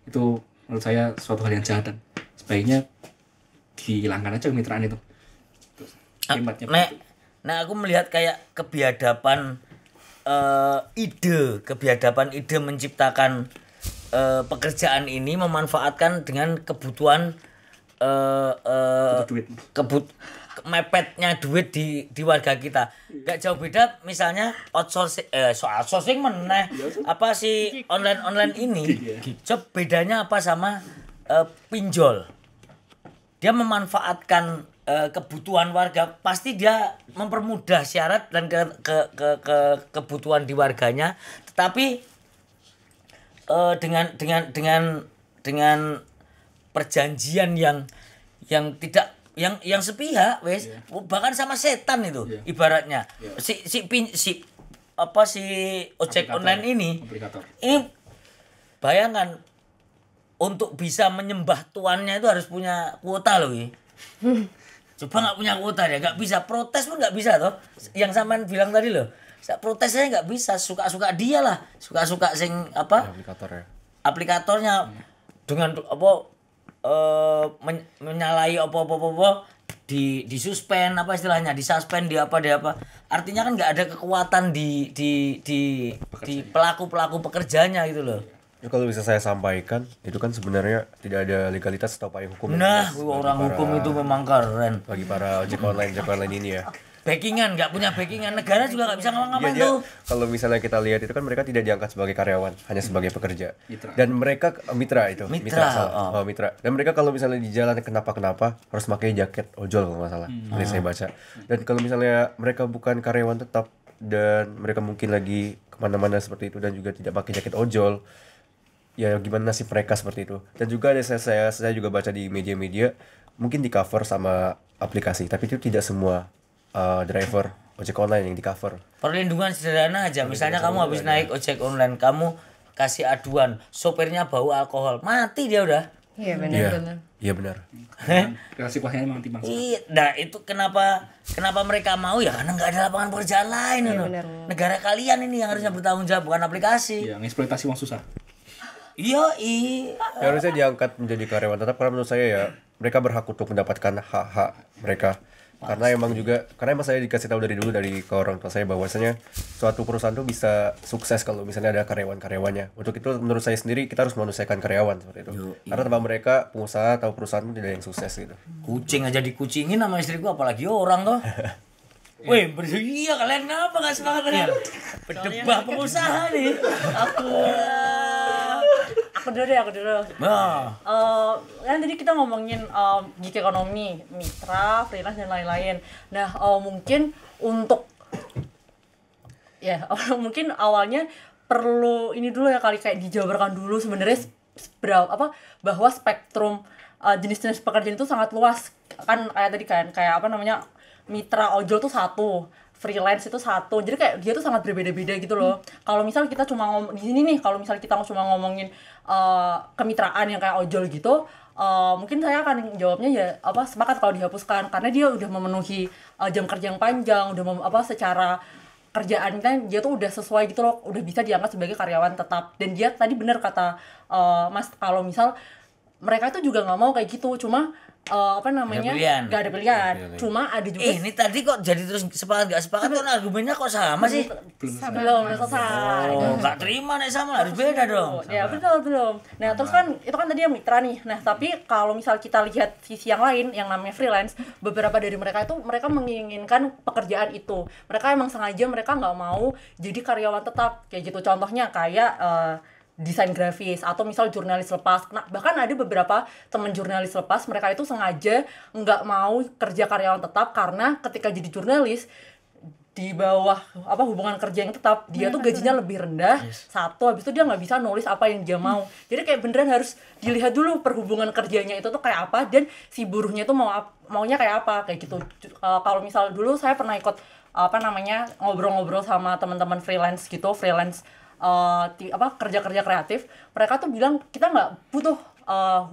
Itu menurut saya suatu hal yang jahat dan sebaiknya dihilangkan aja kemitraan itu. Nah aku melihat kayak kebiadaban ide menciptakan pekerjaan ini memanfaatkan dengan kebutuhan mepetnya duit di warga kita. Gak jauh beda misalnya outsourcing meneh apa sih online ini. Coba bedanya apa sama pinjol? Dia memanfaatkan kebutuhan warga, pasti dia mempermudah syarat dan kebutuhan di warganya, tetapi dengan perjanjian yang tidak yang sepihak wes, bahkan sama setan itu ibaratnya. Si ojek online ini bayangan untuk bisa menyembah tuannya itu harus punya kuota loh. Coba nggak punya kuota ya, nggak bisa protes pun nggak bisa toh. Yang sampean bilang tadi loh, protesnya nggak bisa, suka-suka dia lah, suka-suka sing apa? Aplikatornya dengan menyalahi apa di suspend apa istilahnya, di suspend, di apa. Artinya kan nggak ada kekuatan di pelaku pekerjanya gitu loh. Ya, kalau bisa saya sampaikan, itu kan sebenarnya tidak ada legalitas atau payung hukum. Nah, orang hukum itu memang keren. Bagi para ojek online ini ya. Backingan, nggak punya backingan, negara juga nggak bisa ngapa-ngapain tuh. Kalau misalnya kita lihat itu kan mereka tidak diangkat sebagai karyawan, hanya sebagai pekerja. Dan mereka mitra. Dan mereka kalau misalnya di jalan kenapa harus pakai jaket ojol kalau nggak salah. Ini saya baca. Dan kalau misalnya mereka bukan karyawan tetap dan mereka mungkin lagi kemana-mana seperti itu dan juga tidak pakai jaket ojol, ya gimana nasib mereka seperti itu. Dan juga ada saya juga baca di media-media mungkin di cover sama aplikasi, tapi itu tidak semua driver ojek online yang di cover. Perlindungan sederhana aja, misalnya kamu habis naik ojek online, kamu kasih aduan sopirnya bau alkohol, mati dia udah. Iya benar. Iya benar. Resikonya memang timbang. Nah itu kenapa mereka mau ya, karena nggak ada lapangan pekerjaan lain. Negara kalian ini yang harusnya bertanggung jawab, bukan aplikasi. Iya, eksploitasi uang susah. Iya. Ya, harusnya diangkat menjadi karyawan tetap, karena menurut saya ya mereka berhak untuk mendapatkan hak-hak mereka. Karena emang saya dikasih tahu dari dulu dari ke orang tua saya bahwasanya suatu perusahaan tuh bisa sukses kalau misalnya ada karyawan-karyawannya. Untuk itu menurut saya sendiri kita harus manusiakan karyawan seperti itu. Karena tanpa mereka pengusaha atau perusahaan pun tidak ada yang sukses gitu. Kucing aja dikucingin sama istriku, apalagi orang toh. Weh, iya kalian kenapa nggak semangat kalian? Berdebah pengusaha nih. Aku dulu. Nah. Kan tadi kita ngomongin gig ekonomi, mitra, freelance dan lain-lain. Nah, mungkin untuk mungkin awalnya perlu ini dulu ya kali, kayak dijabarkan dulu sebenarnya bahwa spektrum jenis-jenis pekerjaan itu sangat luas. Kan kayak tadi kan kayak mitra ojol tuh satu, freelance itu satu. Jadi kayak dia tuh sangat berbeda-beda gitu loh. Kalau misal kita cuma ngomong di sini nih, kalau misal kita cuma ngomongin kemitraan yang kayak ojol gitu, mungkin saya akan jawabnya ya sepakat kalau dihapuskan, karena dia udah memenuhi jam kerja yang panjang, udah secara kerjaan kan dia tuh udah sesuai gitu loh, udah bisa dianggap sebagai karyawan tetap. Dan dia tadi benar kata Mas, kalau misal mereka itu juga nggak mau kayak gitu, cuma nggak ada pilihan. Cuma ada juga ini tadi kok jadi terus sepakat nggak sepakat kan argumennya kok sama sih? belum selesai. Nggak terima nih sama, harus beda dong. Ya belum. Nah terus kan itu kan tadi yang mitra nih. Nah tapi kalau misal kita lihat sisi yang lain yang namanya freelance, beberapa dari mereka itu mereka menginginkan pekerjaan itu. Mereka emang sengaja mereka nggak mau jadi karyawan tetap kayak gitu. Contohnya kayak desain grafis atau misal jurnalis lepas. Nah, bahkan ada beberapa teman jurnalis lepas mereka itu sengaja nggak mau kerja karyawan tetap karena ketika jadi jurnalis di bawah hubungan kerja yang tetap dia tuh gajinya lebih rendah. Satu, habis itu dia nggak bisa nulis apa yang dia mau. Jadi kayak beneran harus dilihat dulu perhubungan kerjanya itu tuh kayak apa dan si buruhnya tuh maunya kayak apa kayak gitu. Kalau misal dulu saya pernah ikut ngobrol-ngobrol sama teman-teman freelance kerja-kerja kreatif, mereka tuh bilang kita nggak butuh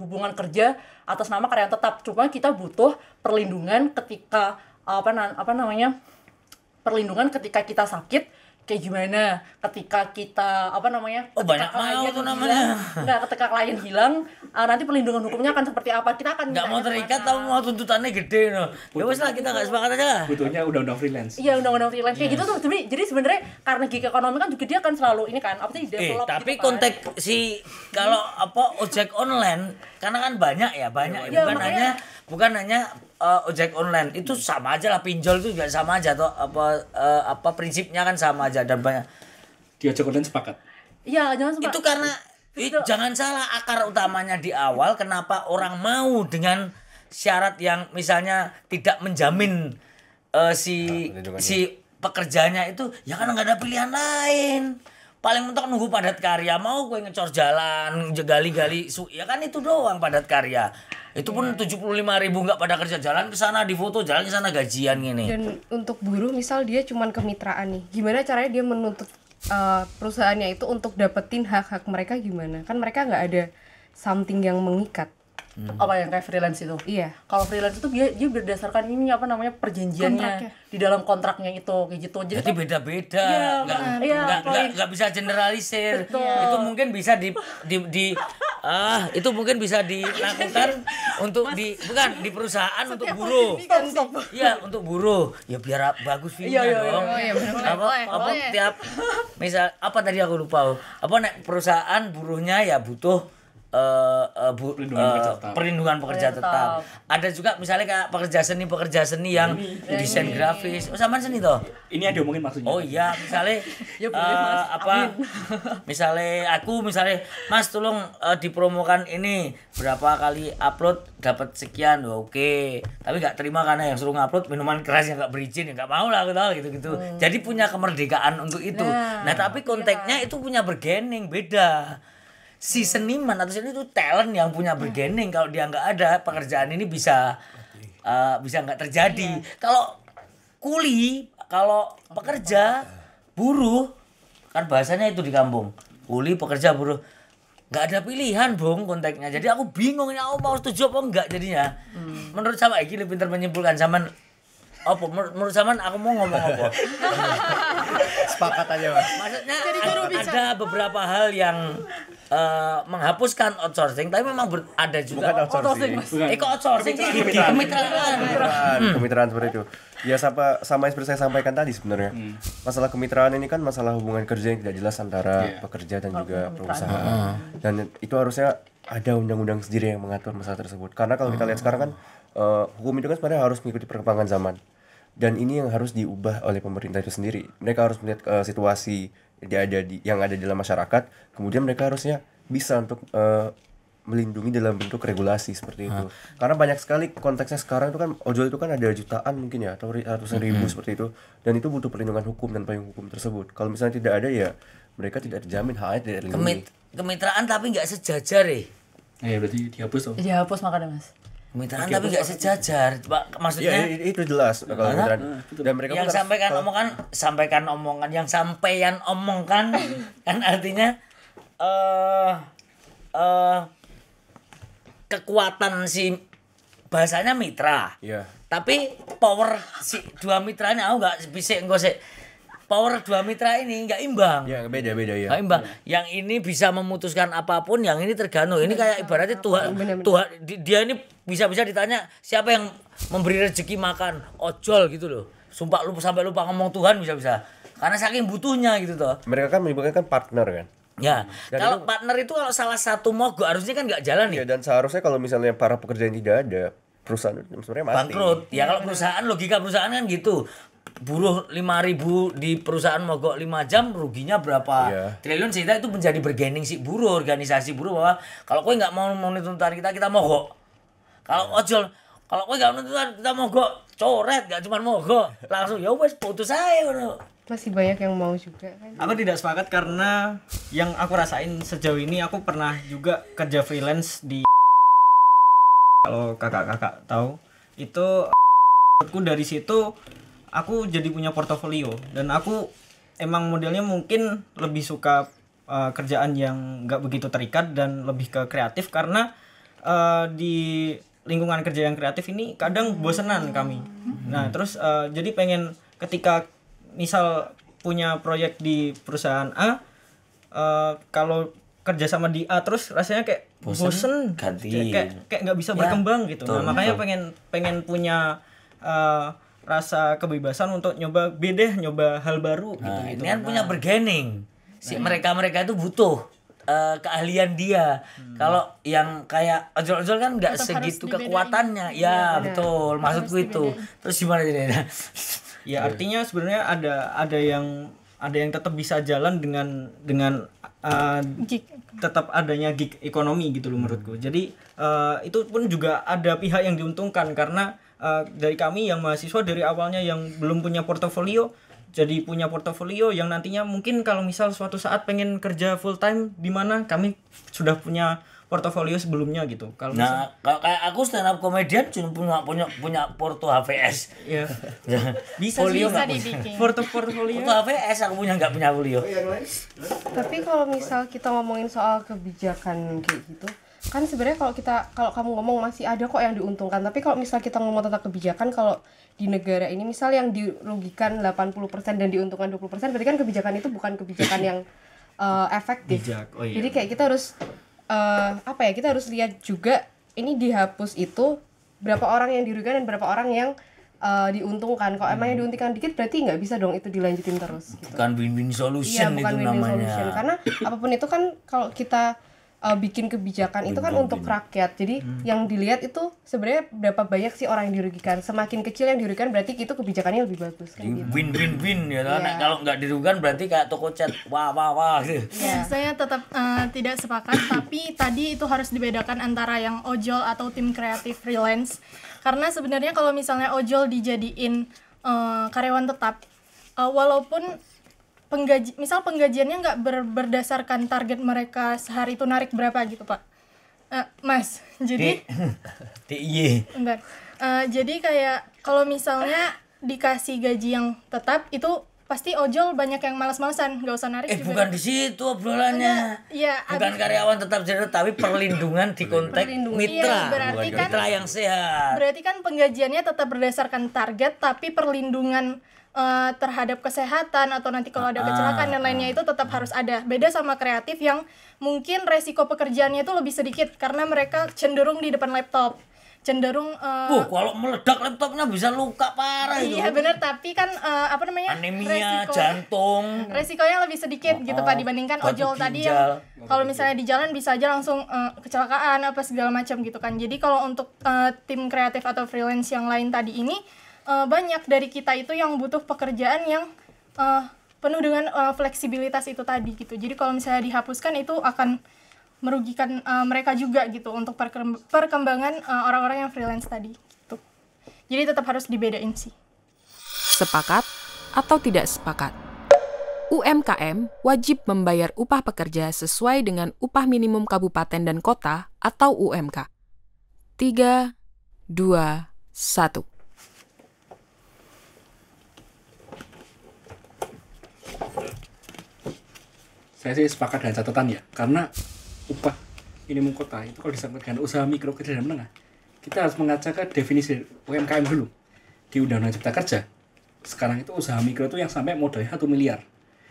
hubungan kerja atas nama karyawan tetap, cuma kita butuh perlindungan ketika perlindungan ketika kita sakit kayak gimana, ketika kita banyak mau tuh namanya. Ketika klien hilang, nanti perlindungan hukumnya akan seperti apa, kita akan nggak mau terikat tapi mau tuntutannya gede no. Ya wes lah, kita nggak sepakat aja lah. Butuhnya undang-undang freelance. Iya, undang-undang freelance kayak gitu tuh. Jadi sebenarnya karena gig ekonomi kan juga dia akan selalu ini kan develop tapi gitu kan. konteks kalau ojek online karena kan banyak ya, bukan hanya ojek online itu sama aja lah, pinjol itu juga sama aja toh, prinsipnya kan sama aja dan banyak. Di ojek online sepakat. Iya, jangan sepakat. Itu karena jangan salah, akar utamanya di awal kenapa orang mau dengan syarat yang misalnya tidak menjamin si pekerjanya itu ya karena nggak ada pilihan lain. Paling mentok nunggu padat karya, mau gue ngecor jalan, gali-gali, ya kan itu doang padat karya. Itu pun 75.000 nggak pada kerja, jalan ke sana difoto, jalan ke sana gajian gini. Dan untuk buruh misal dia cuman kemitraan nih, gimana caranya dia menuntut perusahaannya itu untuk dapetin hak-hak mereka gimana? Kan mereka nggak ada something yang mengikat. Apa yang kayak freelance itu? Iya. Kalau freelance itu dia berdasarkan perjanjiannya di dalam kontraknya itu kayak gitu. Jadi beda-beda. Nggak bisa generalisir. Betul. Itu mungkin bisa itu mungkin bisa dilakukan untuk di perusahaan untuk buruh. Iya, untuk buruh. Ya biar bagus filmnya dong. Tiap misal apa tadi aku lupa. Perusahaan buruhnya ya butuh perlindungan pekerja tetap. Ada juga misalnya kayak pekerja seni yang desain grafis. Sama seni toh. Ini yang diomongin maksudnya. Oh iya, misalnya misalnya Mas tolong dipromokan ini, berapa kali upload dapat sekian. Oke. Tapi nggak terima karena yang suruh ngupload minuman keras yang nggak berizin, ya nggak mau lah aku tahu gitu. Jadi punya kemerdekaan untuk itu. Nah, tapi konteksnya itu punya bargaining beda. Si seniman atau seni itu talent yang punya bargaining. Kalau dia nggak ada, pekerjaan ini bisa nggak terjadi. Kalau kalau pekerja buruh kan bahasanya itu di kampung, kuli pekerja buruh, nggak ada pilihan Bung konteksnya. Jadi aku bingung ini aku mau setuju apa enggak jadinya. Menurut sama iki lebih pintar menyimpulkan zaman apa menurut zaman aku mau ngomong apa. Sepakat aja Mas. Maksudnya ada beberapa hal yang menghapuskan outsourcing, tapi memang ada juga bukan outsourcing. Outsourcing kemitraan seperti itu. Ya sama seperti saya sampaikan tadi sebenarnya. Masalah kemitraan ini kan masalah hubungan kerja yang tidak jelas antara pekerja dan juga perusahaan. Dan itu harusnya ada undang-undang sendiri yang mengatur masalah tersebut. Karena kalau kita lihat sekarang kan hukum itu kan sebenarnya harus mengikuti perkembangan zaman. Dan ini yang harus diubah oleh pemerintah itu sendiri. Mereka harus melihat situasi yang ada di dalam masyarakat, kemudian mereka harusnya bisa untuk melindungi dalam bentuk regulasi seperti itu. Karena banyak sekali konteksnya sekarang itu kan ojol itu kan ada jutaan mungkin ya atau ratusan ribu seperti itu, dan itu butuh perlindungan hukum dan payung hukum tersebut. Kalau misalnya tidak ada ya mereka tidak terjamin haknya tidak terlindungi. Kemitraan tapi nggak sejajar ya berarti dihapus tuh. Dihapus makanya Mas. Kemitraan tapi nggak sejajar, Pak. Ya Maksudnya itu jelas kalau kemitraan. Dan mereka yang pun sampaikan omongan yang sampeyan omongkan kan artinya kekuatan si bahasanya mitra. Iya. Tapi power si dua mitranya aku nggak bisa engko sih. Power dua mitra ini nggak imbang. Ya beda-beda ya. Nggak imbang. Yang ini bisa memutuskan apapun, yang ini tergantung. Ini kayak ibaratnya Tuhan, dia ini bisa-bisa ditanya siapa yang memberi rezeki makan, ojol gitu loh. Sumpah sampai lupa ngomong Tuhan bisa-bisa. Karena saking butuhnya gitu toh. Mereka kan menyebutkan kan partner kan. Ya, kalau partner itu kalau salah satu mogok harusnya kan nggak jalan nih. Ya dan seharusnya kalau misalnya para pekerja yang tidak ada, perusahaan itu sebenarnya mati. Bangkrut. Ya kalau perusahaan, logika perusahaan kan gitu. Buruh 5.000 di perusahaan mogok 5 jam, ruginya berapa triliun, sehingga itu menjadi bargaining si buruh, organisasi buruh, bahwa kalau kowe nggak mau menuntut kita mogok. Kalau ojol, kalau kowe nggak menuntut kita mogok, coret, nggak cuma mogok, langsung ya wes putus aja bro. Masih banyak yang mau juga kan. Aku tidak sepakat karena yang aku rasain sejauh ini, aku pernah juga kerja freelance di, kalau kakak-kakak tahu, itu aku dari situ aku jadi punya portofolio, dan aku emang modelnya mungkin lebih suka kerjaan yang nggak begitu terikat dan lebih ke kreatif, karena di lingkungan kerja yang kreatif ini kadang bosenan kami. Nah terus jadi pengen ketika misal punya proyek di perusahaan A, kalau kerja sama di A terus rasanya kayak bosen ganti, kayak nggak bisa berkembang gitu. Nah makanya pengen punya rasa kebebasan untuk nyoba hal baru gitu. Nah, ini kan punya bargaining. Si mereka itu butuh keahlian dia. Kalau yang kayak ojol-ojol kan nggak segitu kekuatannya. Ya betul, maksudku itu. Terus gimana ini? Ya artinya sebenarnya ada yang tetap bisa jalan dengan tetap adanya gig ekonomi gitu loh menurutku. Jadi itu pun juga ada pihak yang diuntungkan, karena dari kami yang mahasiswa dari awalnya yang belum punya portofolio jadi punya portofolio yang nantinya mungkin kalau misal suatu saat pengen kerja full time di mana kami sudah punya portofolio sebelumnya gitu. Kalau kalau kayak aku stand up comedian cuma punya porto HVS. Iya. bisa dibikin. Portofolio. Porto HVS aku nggak punya folio. Tapi kalau misal kita ngomongin soal kebijakan kayak gitu, kan sebenarnya kalau kamu ngomong masih ada kok yang diuntungkan, tapi kalau misal kita ngomong tentang kebijakan, kalau di negara ini misal yang dirugikan 80% dan diuntungkan 20%, berarti kan kebijakan itu bukan kebijakan yang efektif. Oh, iya. Jadi kayak kita harus kita harus lihat juga ini dihapus itu berapa orang yang dirugikan dan berapa orang yang diuntungkan. Kalau emang yang diuntungkan dikit berarti nggak bisa dong itu dilanjutin terus gitu. Bukan win-win solution. Iya, bukan itu win-win namanya. solution. Karena apapun itu kan kalau kita bikin kebijakan itu kan untuk rakyat. Jadi yang dilihat itu sebenarnya berapa banyak sih orang yang dirugikan. Semakin kecil yang dirugikan berarti itu kebijakannya lebih bagus kan gitu. Win-win-win ya. Nah, kalau nggak dirugikan berarti kayak toko cat wah gitu. Ya, saya tetap tidak sepakat, tapi tadi itu harus dibedakan antara yang ojol atau tim kreatif freelance. Karena sebenarnya kalau misalnya ojol dijadiin karyawan tetap, walaupun penggajiannya nggak berdasarkan target mereka sehari itu narik berapa gitu Pak, Mas. Jadi bentar. Jadi kayak kalau misalnya dikasih gaji yang tetap itu pasti ojol banyak yang malas-malasan, nggak usah narik juga. Bukan di situ obrolannya. Iya, bukan karyawan tetap jadi, tapi perlindungan di konteks mitra. Iya, berarti kan mitra yang sehat. Berarti kan penggajiannya tetap berdasarkan target, tapi perlindungan terhadap kesehatan atau nanti kalau ada kecelakaan dan lainnya itu tetap harus ada. Beda sama kreatif yang mungkin resiko pekerjaannya itu lebih sedikit karena mereka cenderung di depan laptop. Cenderung kalau meledak laptopnya bisa luka parah itu. Iya benar, tapi kan anemia, jantung. Resikonya lebih sedikit gitu Pak dibandingkan ojol tadi yang kalau misalnya di jalan bisa aja langsung kecelakaan apa segala macam gitu kan. Jadi kalau untuk tim kreatif atau freelance yang lain tadi ini banyak dari kita itu yang butuh pekerjaan yang penuh dengan fleksibilitas itu tadi gitu. Jadi kalau misalnya dihapuskan itu akan merugikan mereka juga gitu untuk perkembangan orang-orang yang freelance tadi gitu. Jadi tetap harus dibedain sih. Sepakat atau tidak sepakat? UMKM wajib membayar upah pekerja sesuai dengan upah minimum kabupaten dan kota atau UMK. 3, 2, 1. Saya sih sepakat dengan catatan ya, karena upah minimum kota itu kalau disamakan dengan usaha mikro kecil dan menengah, kita harus mengacu definisi UMKM dulu di Undang-Undang Cipta Kerja. Sekarang itu usaha mikro itu yang sampai modalnya 1 miliar.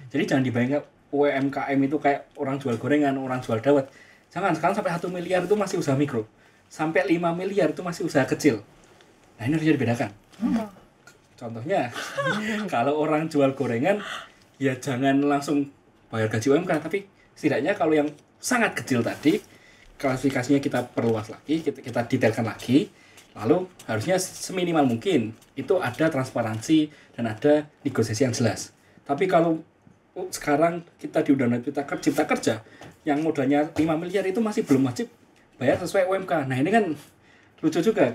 Jadi jangan dibayangkan UMKM itu kayak orang jual gorengan, orang jual dawet. Jangan, sekarang sampai 1 miliar itu masih usaha mikro. Sampai 5 miliar itu masih usaha kecil. Nah ini harus dibedakan. Contohnya, kalau orang jual gorengan, ya jangan langsung bayar gaji UMK, tapi setidaknya kalau yang sangat kecil tadi, klasifikasinya kita perluas lagi, kita detailkan lagi, lalu harusnya seminimal mungkin itu ada transparansi dan ada negosiasi yang jelas. Tapi kalau sekarang kita di Undang-Undang Cipta Kerja yang modalnya 5 miliar itu masih belum wajib bayar sesuai UMK. Nah ini kan lucu juga.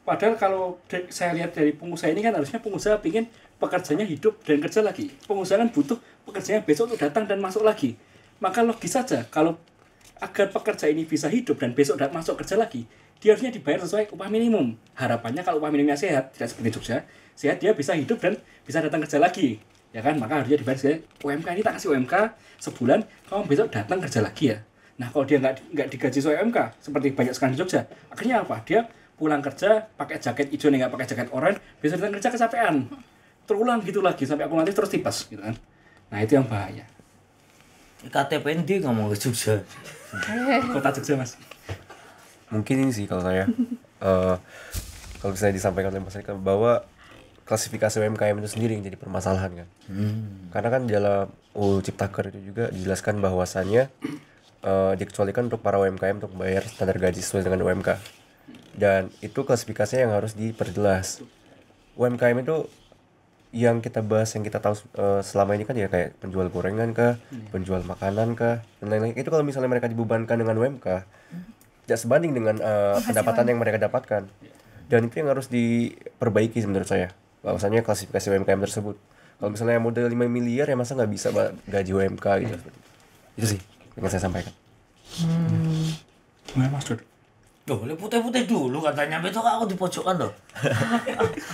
Padahal kalau saya lihat dari pengusaha ini kan harusnya pengusaha ingin pekerjanya hidup dan kerja lagi. Pengusaha kan butuh pekerjanya besok untuk datang dan masuk lagi. Maka logis saja kalau agar pekerja ini bisa hidup dan besok masuk kerja lagi, dia harusnya dibayar sesuai upah minimum. Harapannya kalau upah minimumnya sehat, tidak seperti Jogja, sehat dia bisa hidup dan bisa datang kerja lagi. Ya kan, maka harusnya dibayar sesuai UMK. Ini tak kasih UMK sebulan, kamu besok datang kerja lagi ya. Nah kalau dia nggak digaji sesuai UMK, seperti banyak sekali di Jogja, akhirnya apa? Dia pulang kerja pakai jaket hijau nih, nggak pakai jaket oranye, besok datang kerja kecapean. Terulang gitu lagi sampai akumulatif terus tipes gitu kan. Nah itu yang bahaya. KTP ini ngomong ke Jogja. Kota Jogja Mas. Mungkin ini sih kalau saya kalau bisa disampaikan oleh Mas Rika bahwa klasifikasi UMKM itu sendiri yang jadi permasalahan kan. Karena kan dalam UU Ciptaker itu juga dijelaskan bahwasannya dikecualikan untuk para UMKM untuk bayar standar gaji sesuai dengan UMK. Dan itu klasifikasinya yang harus diperjelas. UMKM itu yang kita bahas, yang kita tahu selama ini kan ya kayak penjual gorengan kah, penjual makanan kah, dan lain-lain. Itu kalau misalnya mereka dibebankan dengan UMK, tidak sebanding dengan pendapatan yang mereka dapatkan. Dan itu yang harus diperbaiki menurut saya. Bahwasanya klasifikasi UMKM tersebut. Kalau misalnya modal 5 miliar ya masa nggak bisa gaji UMK gitu. Itu sih yang saya sampaikan. Gimana Mas Dod? Loh, boleh putih-putih dulu katanya, betul aku di pojokan loh.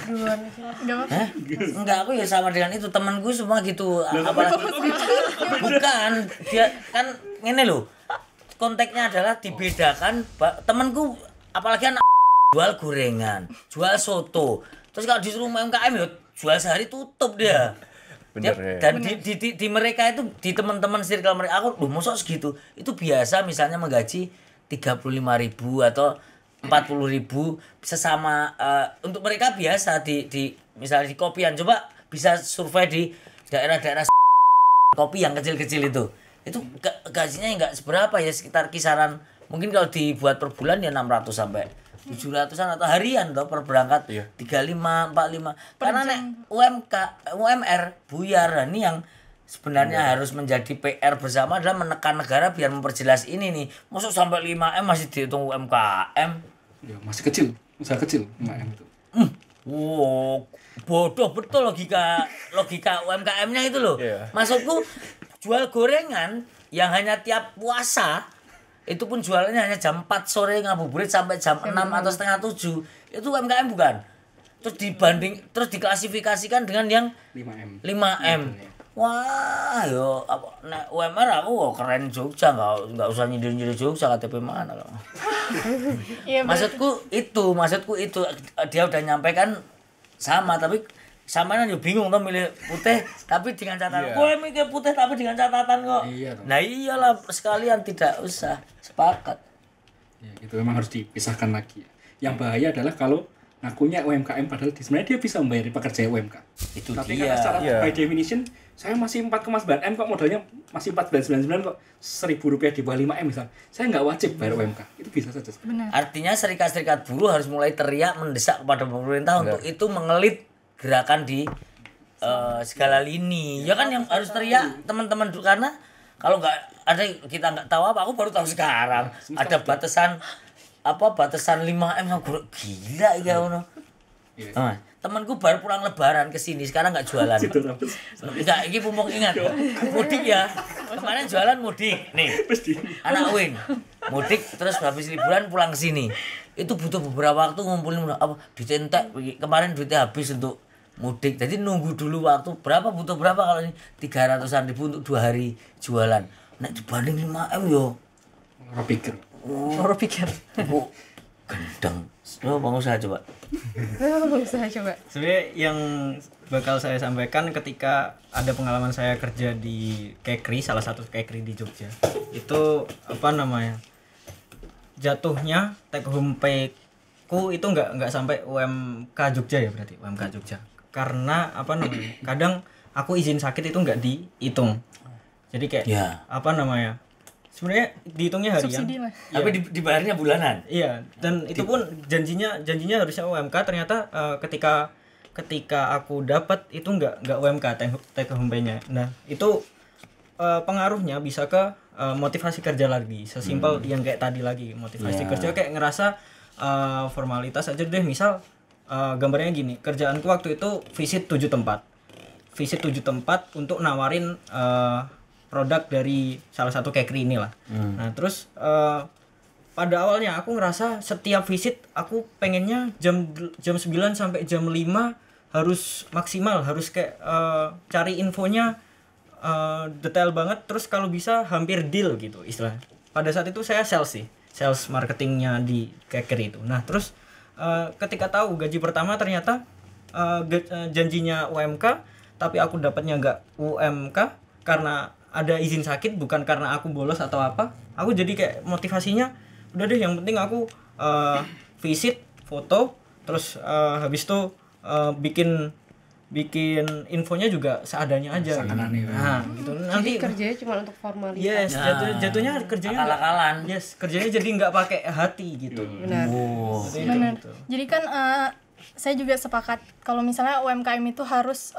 Enggak apa-apa. Enggak, aku ya sama dengan itu, temanku semua gitu. Apalagi bukan, dia kan ngene loh. Konteksnya adalah dibedakan temanku, apalagi anak jual gorengan, jual soto. Terus kalau disuruh UMKM ya jual sehari tutup dia. Bener, Ya, ya. dan di mereka itu, di teman-teman circle mereka, aku mosok segitu. Itu biasa misalnya menggaji 35.000 atau 40.000 sesama untuk mereka biasa di misalnya di kopian. Coba bisa survei di daerah-daerah kopi yang kecil-kecil itu gajinya nggak seberapa ya, sekitar kisaran mungkin kalau dibuat per bulan ya 600 sampai 700-an atau harian toh per berangkat. 35 45 karena nek UMR buyar ini yang sebenarnya harus menjadi PR bersama adalah menekan negara biar memperjelas ini nih. Masuk sampai 5M masih dihitung UMKM. Ya, masih kecil, usaha kecil UMKM itu. Wow, bodoh betul logika UMKM-nya itu loh. Maksudku jual gorengan yang hanya tiap puasa itu pun jualannya hanya jam 4 sore ngabuburit sampai jam 6 atau setengah 7. Itu UMKM bukan? Terus diklasifikasikan dengan yang 5M. Wah, yo nek UMR aku keren Jogja, enggak usah nyindir-nyindir Jogja, KTP mana loh. Iya, maksudku itu dia udah nyampaikan sama, tapi sampean yo bingung tuh milih putih tapi dengan catatan. Kowe mikir putih tapi dengan catatan kok. Nah iyalah sekalian tidak usah, sepakat. Ya, itu memang harus dipisahkan lagi. Yang bahaya adalah kalau ngakunya UMKM padahal sebenarnya dia bisa membayar pekerja UMK. Itu tapi dia. Karena secara by definition saya masih 4,9 M kok modalnya masih 14,99 kok Rp1.000 di bawah 5 M misal. Saya nggak wajib bayar UMK. Itu bisa saja. Benar. Artinya serikat-serikat buruh harus mulai teriak mendesak kepada pemerintah untuk itu mengelit gerakan di segala lini. Ya kan yang harus teriak teman-teman dulu, karena kalau nggak ada kita nggak tahu apa, aku baru tahu sekarang ada batasan 5M. Aku gila ya ono. Temanku baru pulang lebaran ke sini, sekarang nggak jualan. Enggak, ini mumpung ingat. Mudik ya. Kemarin jualan mudik. Nih. Anak Win. Mudik terus habis liburan pulang ke sini. itu butuh beberapa waktu ngumpulin apa dicentek kemarin duitnya habis untuk mudik jadi nunggu dulu waktu butuh berapa kalau ini 300-an ribu untuk 2 hari jualan nek dibanding 5M yo Orang pikir. Baru pikir. oh gendeng lo pengusaha coba Usaha coba. Sebenarnya yang bakal saya sampaikan ketika ada pengalaman saya kerja di Kekri, salah satu Kekri di Jogja. Itu apa namanya? Jatuhnya take home pay ku itu nggak sampai UMK Jogja ya berarti UMK Jogja. Karena apa namanya? Kadang aku izin sakit itu nggak dihitung. Jadi kayak apa namanya? Sebenarnya dihitungnya harian. Subsidi lah. tapi dibayarnya bulanan Iya, dan itu pun janjinya harusnya UMK, ternyata ketika aku dapat itu nggak UMK take home pay-nya. Nah, itu pengaruhnya bisa ke motivasi kerja lagi. Sesimpel yang kayak tadi lagi, motivasi kerja kayak ngerasa formalitas aja deh. Misal gambarnya gini, kerjaanku waktu itu visit 7 tempat. Visit 7 tempat untuk nawarin produk dari salah satu Kekri inilah. Nah, terus pada awalnya aku ngerasa setiap visit aku pengennya jam 9 sampai jam 5 harus maksimal, harus kayak cari infonya detail banget, terus kalau bisa hampir deal gitu istilah. Pada saat itu saya sales marketingnya di Kekri itu. Nah, terus ketika tahu gaji pertama ternyata janjinya UMK, tapi aku dapatnya nggak UMK karena ada izin sakit, bukan karena aku bolos atau apa. Aku jadi kayak motivasinya udah deh, yang penting aku visit, foto, terus habis itu bikin infonya juga seadanya aja. Nah, gitu. Nanti Kerjanya cuma untuk formalitas. yes, jatuhnya kerjanya akal-akalan kerjanya jadi nggak pakai hati gitu. Benar. Benar. Jadi kan saya juga sepakat kalau misalnya UMKM itu harus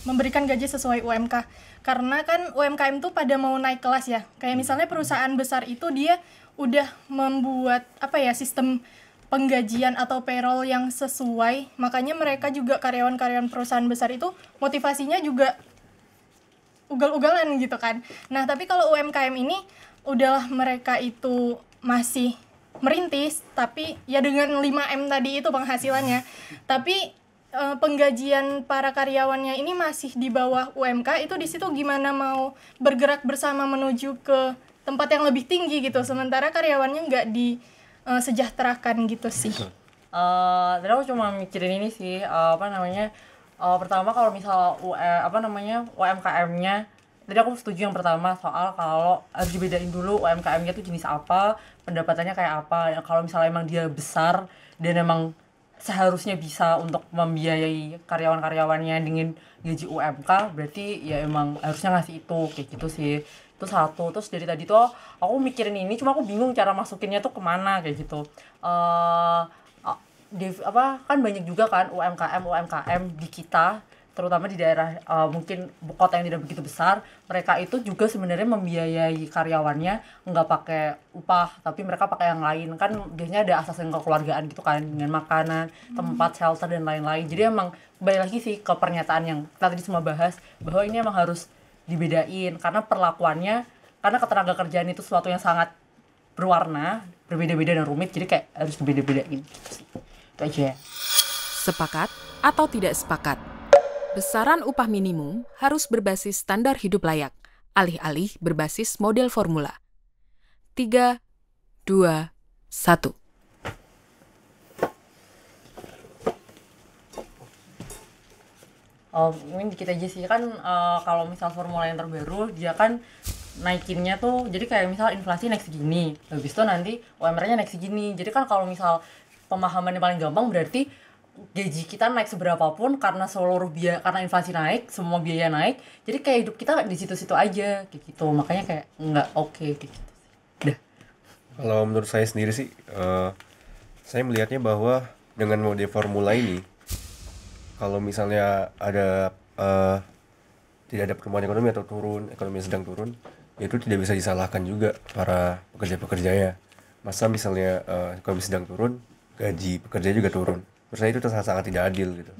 memberikan gaji sesuai UMK. Karena kan UMKM tuh pada mau naik kelas ya. Kayak misalnya perusahaan besar itu dia udah membuat sistem penggajian atau payroll yang sesuai. Makanya mereka juga karyawan-karyawan perusahaan besar itu motivasinya juga ugal-ugalan gitu kan. Nah, tapi kalau UMKM ini udahlah mereka itu masih merintis, tapi ya dengan 5M tadi itu penghasilannya. Tapi penggajian para karyawannya ini masih di bawah UMK, itu di situ gimana mau bergerak bersama menuju ke tempat yang lebih tinggi gitu, sementara karyawannya nggak disejahterakan gitu sih. Tadi aku cuma mikirin ini sih, pertama kalau misal UMKM-nya, tadi aku setuju yang pertama soal kalau harus dibedain dulu UMKM-nya tuh jenis apa, pendapatannya kayak apa. Kalau misalnya emang dia besar dan emang seharusnya bisa untuk membiayai karyawan-karyawannya dengan gaji UMK, berarti ya emang harusnya ngasih itu, kayak gitu sih. Itu satu. Terus dari tadi tuh aku mikirin ini, cuma aku bingung cara masukinnya tuh kemana kayak gitu. Kan banyak juga kan UMKM di kita, terutama di daerah mungkin kota yang tidak begitu besar, mereka itu juga sebenarnya membiayai karyawannya nggak pakai upah, tapi mereka pakai yang lain. Kan biasanya ada asas yang kekeluargaan gitu kan, dengan makanan, tempat, shelter, dan lain-lain. Jadi emang kembali lagi sih ke pernyataan yang kita tadi semua bahas, bahwa ini emang harus dibedain, karena perlakuannya, karena ketenaga kerjaan itu sesuatu yang sangat berwarna, berbeda-beda dan rumit, jadi kayak harus dibeda-bedain gitu sih. Itu aja. Sepakat atau tidak sepakat? Besaran upah minimum harus berbasis standar hidup layak, alih-alih berbasis model formula. 3, 2, 1. Mungkin dikit aja sih kan, kalau misal formula yang terbaru dia kan naikinnya tuh, jadi kayak misal inflasi naik segini, habis itu nanti UMR-nya naik segini. Jadi kan kalau misal pemahaman yang paling gampang berarti gaji kita naik seberapa pun karena seluruh biaya, karena inflasi naik, semua biaya naik, jadi kayak hidup kita di situ-situ aja kayak gitu. Makanya kayak nggak oke kayak gitu sih. Dah. Kalau menurut saya sendiri sih, saya melihatnya bahwa dengan mode formula ini, kalau misalnya ada tidak ada pertumbuhan ekonomi atau ekonomi sedang turun, itu tidak bisa disalahkan juga para pekerja-pekerjanya. Masa misalnya ekonomi sedang turun, gaji pekerja juga turun. Menurut saya itu sangat tidak adil gitu.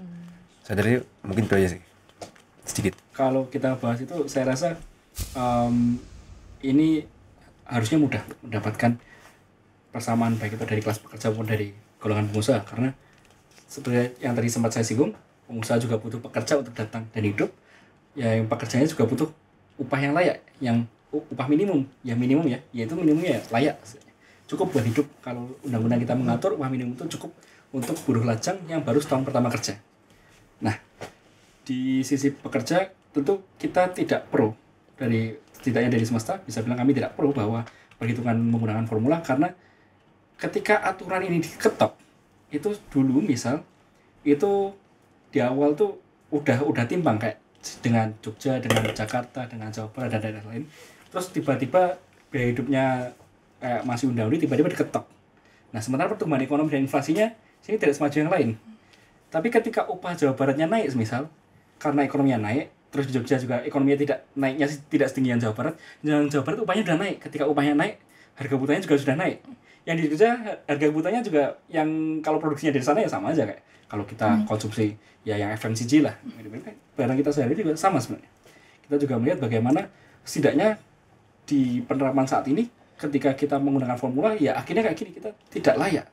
Saya dari mungkin itu aja sih, sedikit. Kalau kita bahas itu, saya rasa ini harusnya mudah mendapatkan persamaan baik itu dari kelas pekerja maupun dari golongan pengusaha, karena seperti yang tadi sempat saya singgung, pengusaha juga butuh pekerja untuk datang dan hidup, ya yang pekerjanya juga butuh upah yang layak, yang upah minimum ya, yaitu minimumnya layak, cukup buat hidup. Kalau undang-undang kita mengatur upah minimum itu cukup untuk buruh lajang yang baru setahun pertama kerja. Nah, di sisi pekerja tentu kita tidak pro, dari setidaknya dari Semesta bisa bilang kami tidak pro bahwa perhitungan menggunakan formula, karena ketika aturan ini diketok itu dulu misal itu di awal tuh udah timbang kayak dengan Jogja, dengan Jakarta, dengan Jawa Barat dan daerah lain, terus tiba-tiba biaya hidupnya kayak masih undang-undang tiba-tiba diketok. Nah, sementara pertumbuhan ekonomi dan inflasinya sini tidak semaju yang lain. Tapi ketika upah Jawa Baratnya naik misal, karena ekonominya naik, terus di Jogja juga ekonominya naiknya tidak setinggi yang Jawa Barat, yang Jawa Barat upahnya udah naik. Ketika upahnya naik, harga kebutuhannya juga sudah naik. Yang di Jogja harga kebutuhannya juga yang kalau produksinya dari sana ya sama aja kayak kalau kita konsumsi ya yang FMCG lah, barang kita sehari juga sama sebenarnya. Kita juga melihat bagaimana setidaknya di penerapan saat ini ketika kita menggunakan formula ya akhirnya kayak gini, kita tidak layak.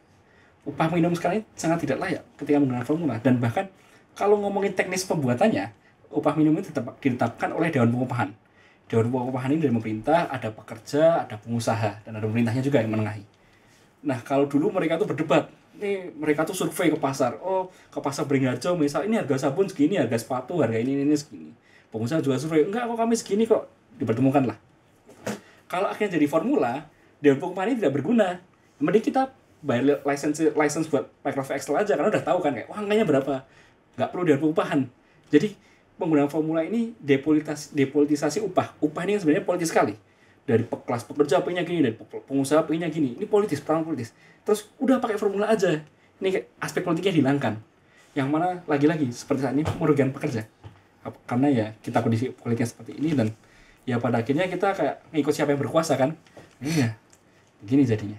Upah minimum sekarang ini sangat tidak layak ketika menggunakan formula, dan bahkan kalau ngomongin teknis pembuatannya, upah minimum itu ditetapkan oleh Dewan Pengupahan. Dewan Pengupahan ini dari pemerintah, ada pekerja, ada pengusaha, dan ada pemerintahnya juga yang menengahi. Nah, kalau dulu mereka tuh berdebat, mereka tuh survei ke pasar. Oh, ke pasar Beringharjo misal, ini harga sabun segini, harga sepatu, harga ini segini. Pengusaha juga survei, enggak kok kami segini kok. Dipertemukan lah. Kalau akhirnya jadi formula, Dewan Pengupahan ini tidak berguna. Mending kita bayar license buat Microsoft Excel aja, karena udah tahu kan kayak, wah angkanya berapa. Nggak perlu Dewan Pengupahan. Jadi, penggunaan formula ini depolitisasi upah. Upah ini sebenarnya politis sekali. Dari kelas pekerja pengennya gini, dari pengusaha pengennya gini. Ini politis, perang politis. Terus udah pakai formula aja. Ini aspek politiknya dihilangkan. Yang mana lagi-lagi seperti saat ini merugikan pekerja. Karena ya kita kondisi politiknya seperti ini, dan ya pada akhirnya kita kayak ngikut siapa yang berkuasa kan. Iya. Begini jadinya.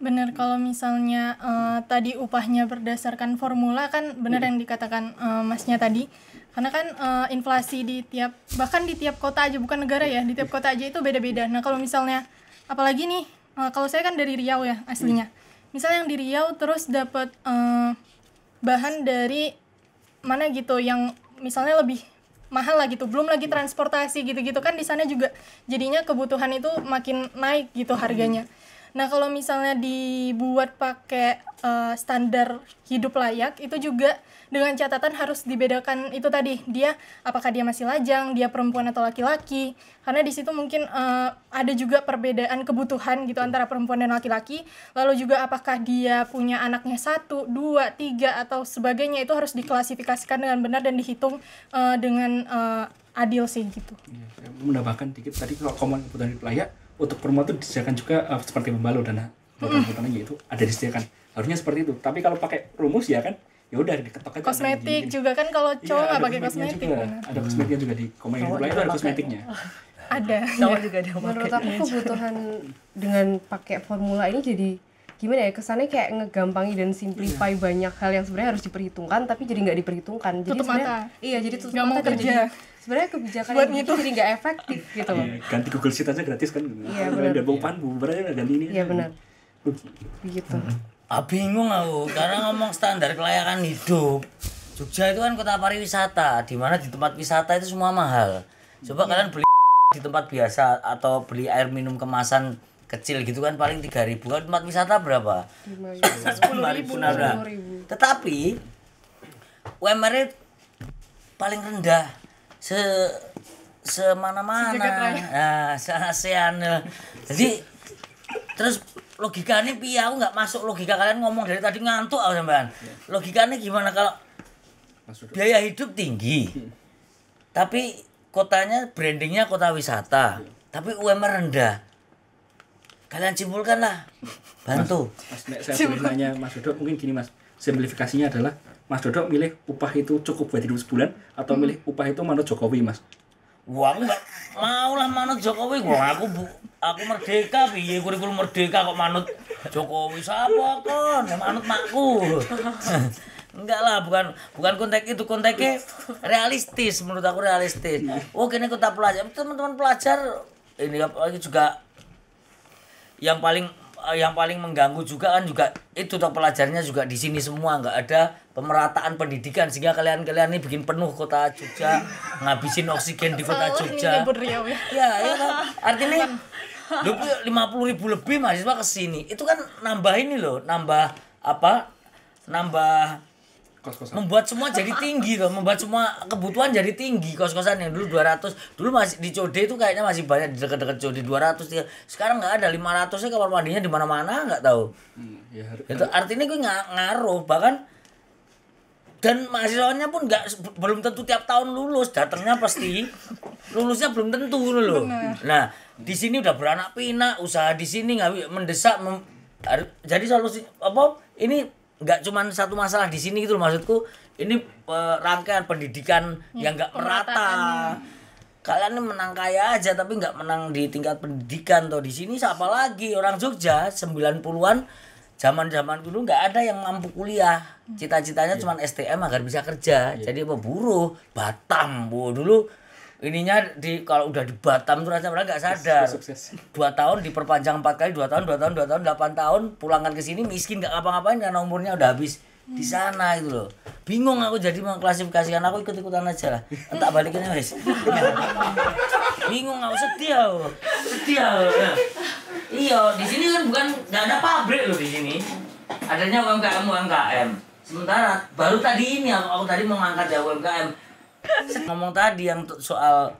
Benar, kalau misalnya tadi upahnya berdasarkan formula kan benar yang dikatakan masnya tadi. Karena kan inflasi bahkan di tiap kota aja, bukan negara ya, di tiap kota aja itu beda-beda. Nah, kalau misalnya apalagi nih, kalau saya kan dari Riau ya aslinya. Misalnya yang di Riau terus dapat bahan dari mana gitu yang misalnya lebih mahal lah gitu, belum lagi transportasi gitu-gitu kan, di sana juga jadinya kebutuhan itu makin naik gitu harganya. Nah, kalau misalnya dibuat pakai standar hidup layak, itu juga dengan catatan harus dibedakan itu tadi, dia apakah dia masih lajang, dia perempuan atau laki-laki, karena di situ mungkin ada juga perbedaan kebutuhan gitu antara perempuan dan laki-laki. Lalu juga apakah dia punya anaknya 1, 2, 3 atau sebagainya, itu harus diklasifikasikan dengan benar dan dihitung dengan adil sih gitu. Ya, saya menambahkan dikit tadi, kalau kebutuhan hidup layak untuk perempuan itu disediakan juga seperti pembalut dan kebutuhan itu ada disediakan, harusnya seperti itu. Tapi kalau pakai rumus ya kan, ya udah diketok aja. Kosmetik juga kan, kalau cowok nggak pakai kosmetik juga. Ada kosmetiknya juga di komedi hidup layak itu ada kosmetiknya. Ada. Cowok juga ada. Menurut aku kebutuhan dengan pakai formula ini jadi gimana ya, kesannya kayak ngegampangi dan simplify banyak hal yang sebenarnya harus diperhitungkan tapi jadi nggak diperhitungkan. Jadi tutup mata. Iya, jadi tutup Gak mau mata, kerja. jadi sebenarnya kebijakan yang itu jadi nggak efektif gitu loh. Ganti Google Sheet aja gratis kan. Iya, benar. Dan bukan bubar aja ganti ini. Iya benar. Begitu. Bingung aku karena ngomong standar kelayakan hidup. Jogja itu kan kota pariwisata, di mana di tempat wisata itu semua mahal. Coba kalian beli di tempat biasa atau beli air minum kemasan kecil gitu kan paling 3.000, kan tempat wisata berapa? 10.000. Tetapi UMR paling rendah semana-mana. Nah, se-ASEAN. Jadi terus logikanya piye, aku nggak masuk logika kalian ngomong dari tadi, ngantuk aku sampean. Logikanya gimana kalau biaya hidup tinggi tapi kotanya brandingnya kota wisata tapi UMR rendah, kalian simpulkan lah, bantu. Mas, saya boleh nanya Mas Dodok, mungkin gini Mas, simplifikasinya adalah Mas Dodok milih upah itu cukup buat hidup sebulan atau milih upah itu manut Jokowi Mas? Wah, aku nggak mau lah manut Jokowi. Wah, aku merdeka, piye kurikulum merdeka kok manut Jokowi, siapa kon? Manut makku. Enggak lah, bukan konteks itu, konteksnya realistis, menurut aku realistis. Oh, kini kota pelajar, teman-teman pelajar ini apalagi juga yang paling yang paling mengganggu juga kan juga itu toh pelajarnya juga di sini semua, nggak ada pemerataan pendidikan sehingga kalian ini bikin penuh kota Jogja, ngabisin oksigen di kota Jogja. Ya kan artinya 50.000 lebih mahasiswa ke sini. Itu kan nambah ini loh, nambah Kos-kosan. membuat semua jadi tinggi loh, membuat semua kebutuhan jadi tinggi. Kos-kosan yang dulu 200, dulu masih di Code itu kayaknya masih banyak di dekat-dekat Code 200 ya. Sekarang nggak ada 500-nya, kamar mandinya di mana-mana nggak tahu. Ya, Itu artinya gue ngaruh, bahkan dan mahasiswanya pun belum tentu tiap tahun lulus, datangnya pasti lulusnya belum tentu loh. Nah, di sini udah beranak pinak, usaha di sini nggak mendesak jadi solusi ini nggak cuma satu masalah di sini gitu loh, maksudku ini rangkaian pendidikan yang nggak merata. Kalian ini menang kaya aja tapi nggak menang di tingkat pendidikan toh. Di sini siapa lagi orang Jogja 90-an zaman dulu nggak ada yang mampu kuliah, cita-citanya cuma STM agar bisa kerja. Jadi buruh Batam dulu ininya kalau udah di Batam tuh rasanya nggak sadar. 2 tahun diperpanjang 4 kali, 2 tahun 8 tahun pulangkan ke sini miskin nggak ngapa-ngapain karena umurnya udah habis di sana gitu loh. Bingung aku jadi mengklasifikasikan, aku ikut-ikutan aja lah. Entak balikin wes. Bingung aku, sedih aku. Iya, di sini kan nggak ada pabrik loh di sini. Adanya UMKM. Sementara baru tadi ini aku tadi mau ngangkat ya UMKM. Ngomong tadi yang soal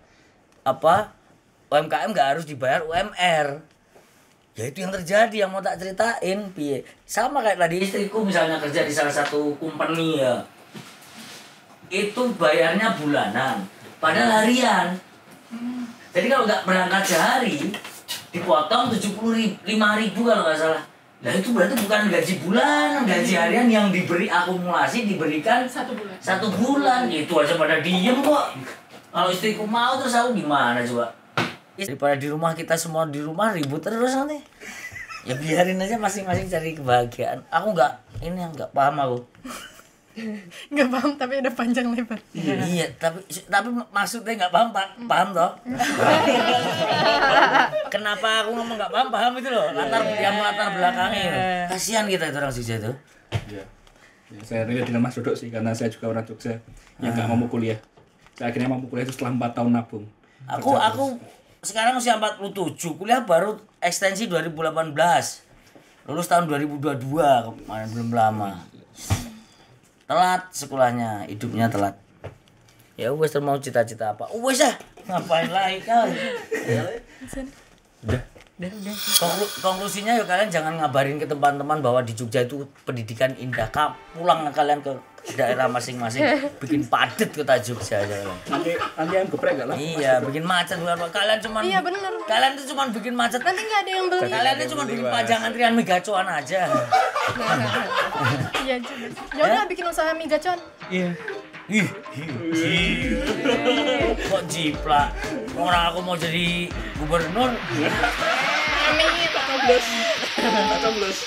UMKM nggak harus dibayar UMR. Ya itu yang terjadi yang mau tak ceritain piye. Sama kayak tadi istriku misalnya kerja di salah satu company ya. Itu bayarnya bulanan, padahal harian. Jadi kalau nggak berangkat sehari dipotong 75.000 kalau nggak salah. Nah itu berarti bukan gaji bulanan, gaji harian yang diberi akumulasi diberikan 1 bulan. Itu aja pada diem kok. Kalau istriku mau terus aku gimana coba? Daripada di rumah kita semua di rumah ribut terus nanti. Ya biarin aja masing-masing cari kebahagiaan. Aku nggak paham aku. Nggak paham tapi ada panjang lebar. Iya, tapi maksudnya nggak paham toh? Kenapa aku ngomong nggak paham itu loh, latar belakangnya. Kasihan kita itu orang Jogja itu. Iya. Ya, saya relate dengan Mas Dodok sih karena saya juga orang Jogja yang nggak mau kuliah. Saya akhirnya mau kuliah itu setelah 4 tahun nabung. Aku sekarang usia 47, kuliah baru ekstensi 2018. Lulus tahun 2022, kemarin belum lama. Telat sekolahnya, hidupnya telat. Ya wes mau cita-cita apa? Wes ngapain lagi kau? Udah. Konklusinya ya kalian jangan ngabarin ke teman-teman bahwa di Jogja itu pendidikan indah. Pulang kalian ke daerah masing-masing, bikin padet kota Jogja aja. Nanti yang geprek gak lah? Iya, bikin macet kalian cuman. Iya benar. Kalian tuh cuman bikin macet. Nanti nggak ada yang beli. Kalian tuh cuman bikin panjang antrian migacuan aja. Iya juga. Ya udah bikin usaha migacon. Iya. Ih. Kok jiplak? Orang aku mau jadi gubernur. Amin. Atau plus.